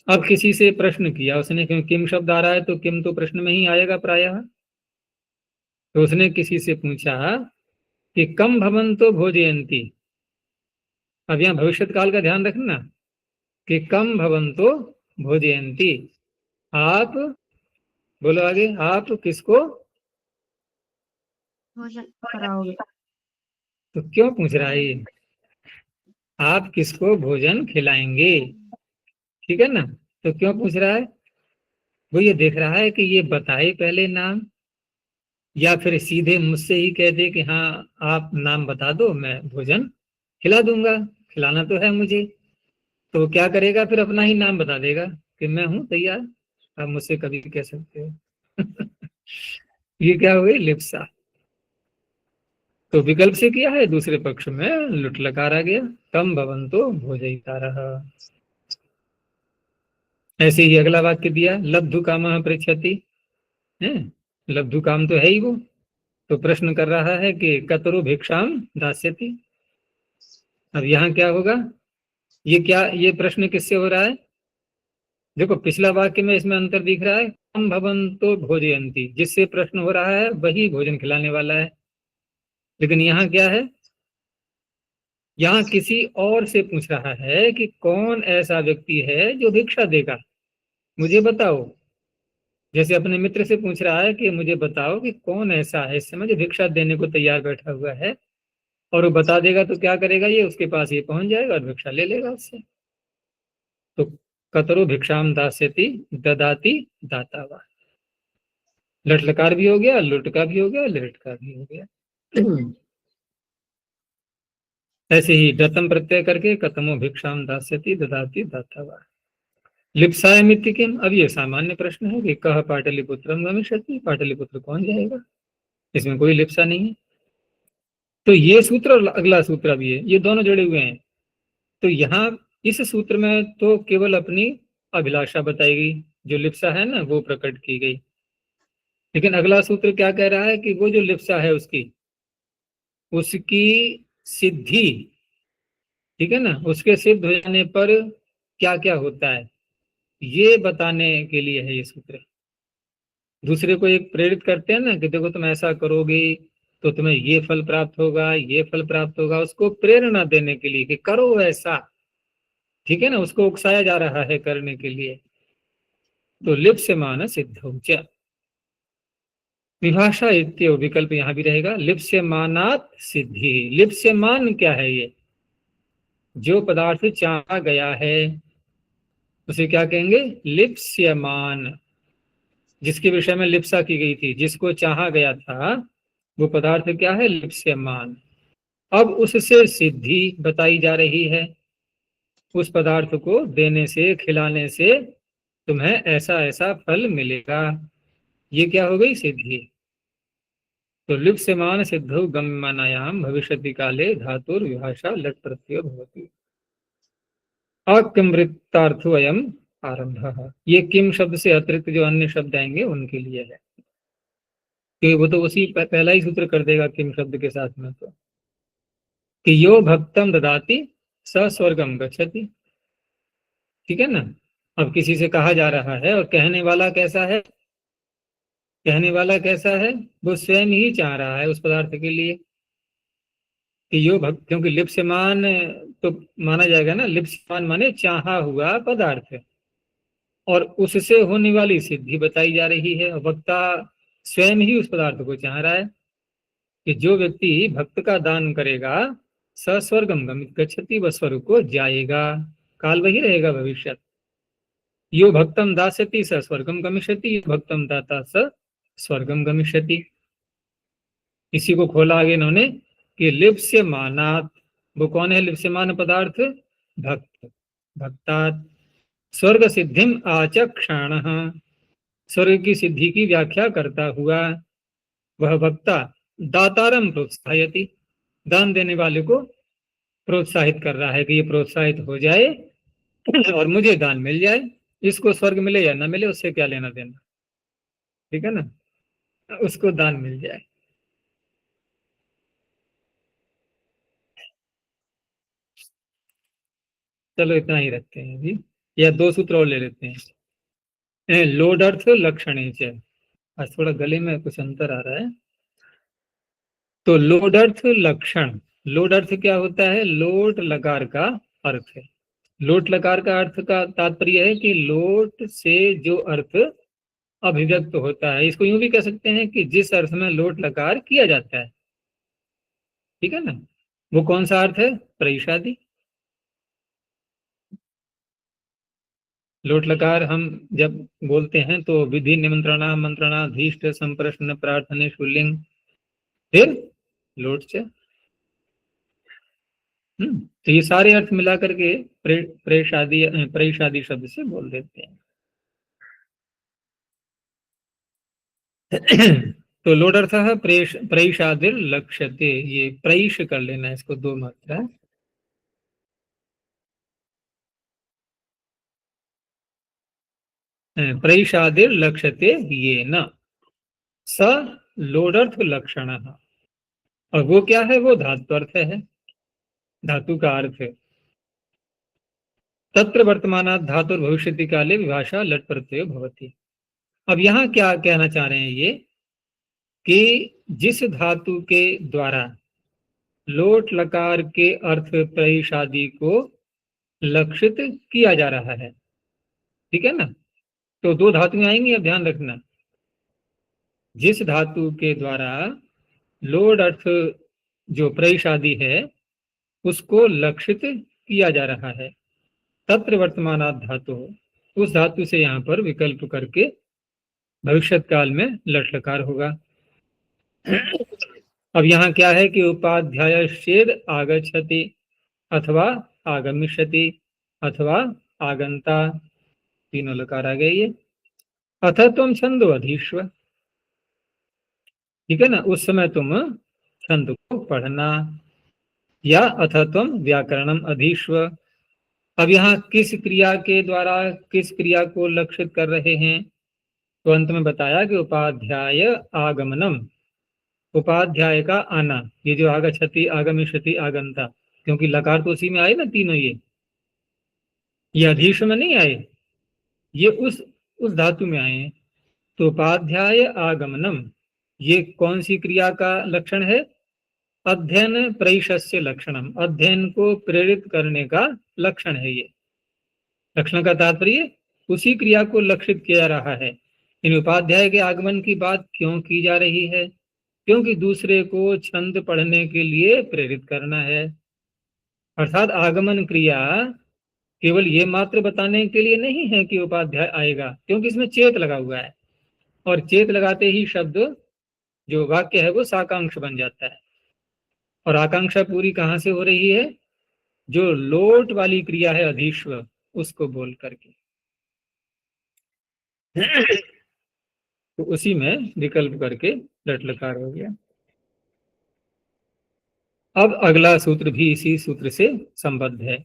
S1: अब किसी से प्रश्न किया उसने, क्यों किम शब्द आ रहा है तो किम तो प्रश्न में ही आएगा प्रायः, तो उसने किसी से पूछा कि कम भवन्तो भोजयन्ति। अब यहाँ भविष्यत काल का ध्यान रखना कि कम भवन्तो भोजयन्ति, आप बोलो आगे, आप किसको
S2: भोजन कराओगे।
S1: तो क्यों पूछ रहा है ये, आप किसको भोजन खिलाएंगे, ठीक है ना। तो क्यों पूछ रहा है, वो ये देख रहा है कि ये बताए पहले नाम, या फिर सीधे मुझसे ही कह दे कि हाँ आप नाम बता दो मैं भोजन खिला दूंगा, खिलाना तो है मुझे। तो क्या करेगा, फिर अपना ही नाम बता देगा कि मैं हूं तैयार, आप मुझसे कभी कह सकते हो ये क्या हुई, लिप्सा। तो विकल्प से किया है, दूसरे पक्ष में लुट लकार आ गया, तम भवन्तो भोजयितारः। ऐसे ही अगला वाक्य दिया, लब्धु कामः पृच्छति है, लब्धु काम तो है ही वो, तो प्रश्न कर रहा है कि कतरो भिक्षाम दास्यति। अब यहाँ क्या होगा, ये क्या, ये प्रश्न किससे हो रहा है, देखो पिछला वाक्य में इसमें अंतर दिख रहा है, कम भवन्तो भोजयन्ति, जिससे प्रश्न हो रहा है वही भोजन खिलाने वाला है। लेकिन यहाँ क्या है, यहाँ किसी और से पूछ रहा है कि कौन ऐसा व्यक्ति है जो भिक्षा देगा, मुझे बताओ। जैसे अपने मित्र से पूछ रहा है कि मुझे बताओ कि कौन ऐसा है इस समय जो भिक्षा देने को तैयार बैठा हुआ है, और वो बता देगा तो क्या करेगा, ये उसके पास ये पहुंच जाएगा और भिक्षा ले लेगा उससे। तो कतरो भिक्षाम दास्यति ददाति दाता वा, लट लकार भी हो गया, लुट का भी हो गया, लिट का भी हो गया। ऐसे ही डतम प्रत्यय करके कतमो भिक्षाम दास्यति ददाति दाता वा। लिप्सायामिति किम, अब ये सामान्य प्रश्न है कि कह पाटलिपुत्रम गमिष्यति, पाटलिपुत्र कौन जाएगा, इसमें कोई लिप्सा नहीं है। तो ये सूत्र और अगला सूत्र अब ये दोनों जुड़े हुए हैं। तो यहाँ इस सूत्र में तो केवल अपनी अभिलाषा बताई गई, जो लिप्सा है ना वो प्रकट की गई। लेकिन अगला सूत्र क्या कह रहा है कि वो जो लिप्सा है उसकी सिद्धि, ठीक है ना, उसके सिद्ध हो जाने पर क्या क्या होता है, ये बताने के लिए है ये सूत्र। दूसरे को एक प्रेरित करते हैं ना कि देखो तुम ऐसा करोगे तो तुम्हें ये फल प्राप्त होगा, ये फल प्राप्त होगा, उसको प्रेरणा देने के लिए कि करो ऐसा, ठीक है ना, उसको उकसाया जा रहा है करने के लिए। तो लिप्स्यमान सिद्धौच, विभाषा इत्यो विकल्प यहाँ भी रहेगा, लिप्स्यमानात सिद्धि। लिप्स्यमान क्या है, ये जो पदार्थ चाहा गया है उसे क्या कहेंगे, लिप्स्यमान। जिसके विषय में लिप्सा की गई थी, जिसको चाहा गया था, वो पदार्थ क्या है? लिप्स्यमान। अब उससे सिद्धि बताई जा रही है, उस पदार्थ को देने से, खिलाने से तुम्हें ऐसा ऐसा फल मिलेगा। ये क्या हो गई? सिद्धि। तो लिप्स्यमान सिद्धौ गम्यमानायाम भविष्यति काले धातुर विभाषा लट प्रत्ययो भवति। अकिमृतार्थो अयम आरंभ। ये किम शब्द से अतिरिक्त जो अन्य शब्द आएंगे उनके लिए है, कि वो तो उसी पहला ही सूत्र कर देगा किम शब्द के साथ में। तो कि यो भक्तम ददाति स स्वर्गम गच्छति। ठीक है ना। अब किसी से कहा जा रहा है और कहने वाला कैसा है? कहने वाला कैसा है? वो स्वयं ही चाह रहा है उस पदार्थ के लिए कि यो भक्त, क्योंकि लिप्स्यमान तो माना जाएगा ना, लिप्स्यमान माने चाहा हुआ पदार्थ है, और उससे होने वाली सिद्धि बताई जा रही है। वक्ता स्वयं ही उस पदार्थ को चाह रहा है कि जो व्यक्ति भक्त का दान करेगा स स्वर्गम गच्छति, वह स्वर्ग को जाएगा, काल वही रहेगा भविष्य। यो भक्तम दास्यति स स्वर्गम गमिष्यति, यो भक्तम दाता स स्वर्गम गमिष्यति। इसी को खोला आगे इन्होंने कि लिप्स्यमानात्, वो कौन है लिप्स्यमान पदार्थ? भक्त। भक्तात् स्वर्ग सिद्धिम आचक्षाण, स्वर्ग की सिद्धि की व्याख्या करता हुआ वह वक्ता दातारम प्रोत्साहयति, दान देने वाले को प्रोत्साहित कर रहा है कि ये प्रोत्साहित हो जाए और मुझे दान मिल जाए। इसको स्वर्ग मिले या ना मिले उससे क्या लेना देना, ठीक है ना, उसको दान मिल जाए। चलो इतना ही रखते हैं अभी, या दो सूत्र और ले लेते हैं। लोडर्थ लक्षण, आज थोड़ा गले में कुछ अंतर आ रहा है। तो लोडर्थ लक्षण, लोड अर्थ क्या होता है? लोट लकार का अर्थ है। लोट लकार का अर्थ का तात्पर्य है कि लोट से जो अर्थ अभिव्यक्त होता है, इसको यूं भी कह सकते हैं कि जिस अर्थ में लोट लकार किया जाता है, ठीक है ना, वो कौन सा अर्थ है? प्रईशादी। लोट लकार हम जब बोलते हैं तो विधि निमंत्रणा मंत्रणा धीष्ट संप्रश्न प्रार्थने शुलिंग, फिर लोट से। तो ये सारे अर्थ मिला करके प्रेषादी शब्द से बोल देते हैं। तो लोट अर्थ है प्रईशादिर लक्ष्यते, ये प्रईश कर लेना, इसको दो मात्रा। प्रईशादिर लक्ष्यते ये न स लोडर्थ लक्षण, और वो क्या है? वो धातु अर्थ है, धातु का अर्थ है। तत्र वर्तमानात् धातु भविष्यति काले विभाषा लट प्रत्यय भवति। अब यहाँ क्या कहना चाह रहे हैं ये, कि जिस धातु के द्वारा लोट लकार के अर्थ प्रईशादी को लक्षित किया जा रहा है, ठीक है ना, तो दो धातुएं आएंगी, अब ध्यान रखना। जिस धातु के द्वारा लोड अर्थ जो प्रईशादी है उसको लक्षित किया जा रहा है, तत्र वर्तमानात् धातु, उस धातु से यहाँ पर विकल्प करके भविष्यत काल में लट लकार होगा। अब यहाँ क्या है कि उपाध्याय शेद आगच्छति अथवा आगमिष्यति अथवा आगंता, तीनों लकार आ गए ये। अथ तुम छंदो अधीश्व, ठीक है ना, उस समय तुम छंद को पढ़ना, या अथ तुम व्याकरणम अधीश्व। अब यहाँ किस क्रिया के द्वारा किस क्रिया को लक्षित कर रहे हैं? तो अंत में बताया कि उपाध्याय आगमनम, उपाध्याय का आना, ये जो आगच्छति आगमिष्यति आगंता, क्योंकि लकार तो उसी में आए ना तीनों, ये अधीश में नहीं आए, ये उस धातु में आए हैं। तो उपाध्याय आगमनम, ये कौन सी क्रिया का लक्षण है? अध्ययन प्रईशस्य लक्षणम, अध्ययन को प्रेरित करने का लक्षण है ये। लक्षण का तात्पर्य उसी क्रिया को लक्षित किया जा रहा है। इन उपाध्याय के आगमन की बात क्यों की जा रही है? क्योंकि दूसरे को छंद पढ़ने के लिए प्रेरित करना है। अर्थात आगमन क्रिया केवल ये मात्र बताने के लिए नहीं है कि उपाध्याय आएगा, क्योंकि इसमें चेत लगा हुआ है। और चेत लगाते ही शब्द जो वाक्य है वो साकांक्ष बन जाता है। और आकांक्षा पूरी कहाँ से हो रही है? जो लोट वाली क्रिया है अधीश्व, उसको बोल करके। तो उसी में विकल्प करके लट लकार हो गया। अब अगला सूत्र भी इसी सूत्र से संबद्ध है।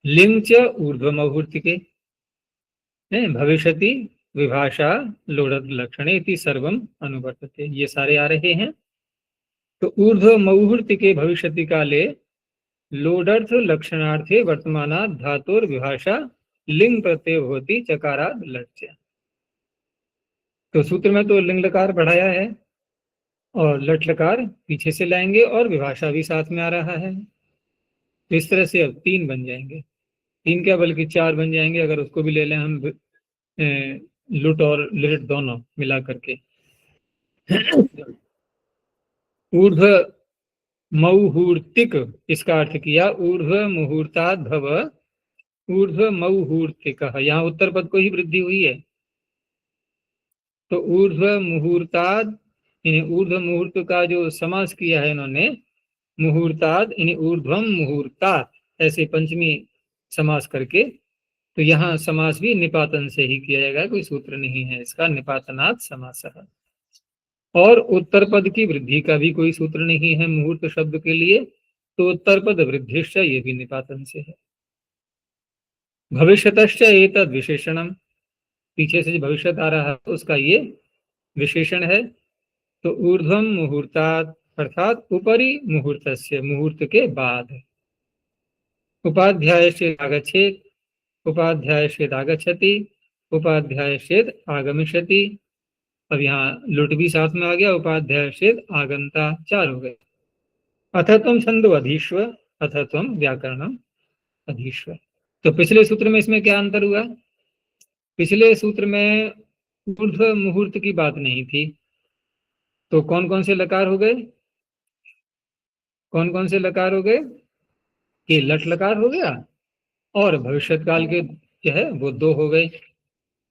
S1: लिंग च ऊर्ध्व मुहूर्त के भविष्यति विभाषा लोढ़ लक्षणे इति सर्वम अनुवर्तते, ये सारे आ रहे हैं। तो ऊर्ध्व मुहूर्त के भविष्यति काले लोडर्थ लक्षणार्थे वर्तमानात् धातुर विभाषा लिंग प्रत्यय होती चकाराद लक्ष्य। तो सूत्र में तो लिंग लकार बढ़ाया है और लट लकार पीछे से लाएंगे और विभाषा भी साथ में आ रहा है। तो इस तरह से अब 3 बन जाएंगे, 3 क्या बल्कि 4 बन जाएंगे अगर उसको भी ले लें हम, लुट और लिट दोनों मिला करके। ऊर्ध्व मौहूर्तिक, इसका अर्थ किया ऊर्ध्व मुहूर्ताद भव ऊर्ध्व मौहूर्तिक, यहाँ उत्तर पद को ही वृद्धि हुई है। तो ऊर्ध्व मुहूर्ताद यानी ऊर्ध्व मुहूर्त का जो समास किया है इन्होंने, मुहूर्ताद यानी ऊर्ध्वम मुहूर्तात्, ऐसे पंचमी समास करके। तो यहाँ समास भी निपातन से ही किया जाएगा, कोई सूत्र नहीं है इसका, निपातनात् समासः। और उत्तर पद की वृद्धि का भी कोई सूत्र नहीं है मुहूर्त शब्द के लिए, तो उत्तर पद वृद्धिश्च, ये भी निपातन से है। भविष्यतश्च एतद् विशेषणम, पीछे से जो भविष्यत आ रहा है उसका ये विशेषण है। तो ऊर्ध्वम मुहूर्तात् अर्थात ऊपरी मुहूर्तस्य, मुहूर्त के बाद। उपाध्याय से आगच्छेत्, उपाध्याय से आगच्छति, उपाध्याय से आगमिष्यति। अब यहाँ लुट भी साथ में आ गया, उपाध्याय से आगंता, 4 हो गए। अथ त्वं छंदो अधीश्व, अथ त्वं व्याकरणम अधीश्व। तो पिछले सूत्र में इसमें क्या अंतर हुआ? पिछले सूत्र में ऊर्ध्व मुहूर्त की बात नहीं थी, तो कौन कौन से लकार हो गए? कौन कौन से लकार हो गए? कि लट लकार हो गया और भविष्यत काल के जो है वो 2 हो गए।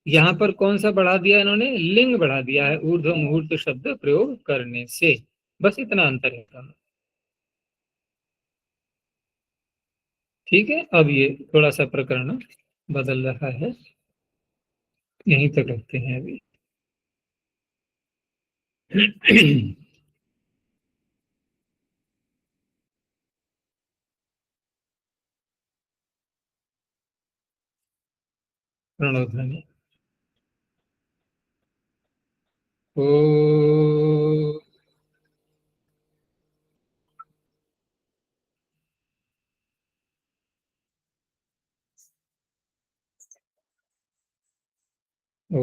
S1: यहाँ पर कौन सा बढ़ा दिया इन्होंने? लिंग बढ़ा दिया है ऊर्ध्व मुहूर्त शब्द प्रयोग करने से, बस इतना अंतर है। ठीक है, अब ये थोड़ा सा प्रकरण बदल रहा है, यहीं तक रखते हैं अभी। प्रणोध्वनि। ओ ओ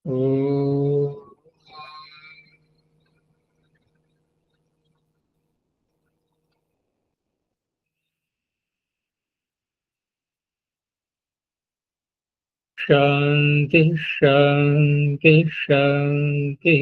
S1: ओ शांति शांति शांति।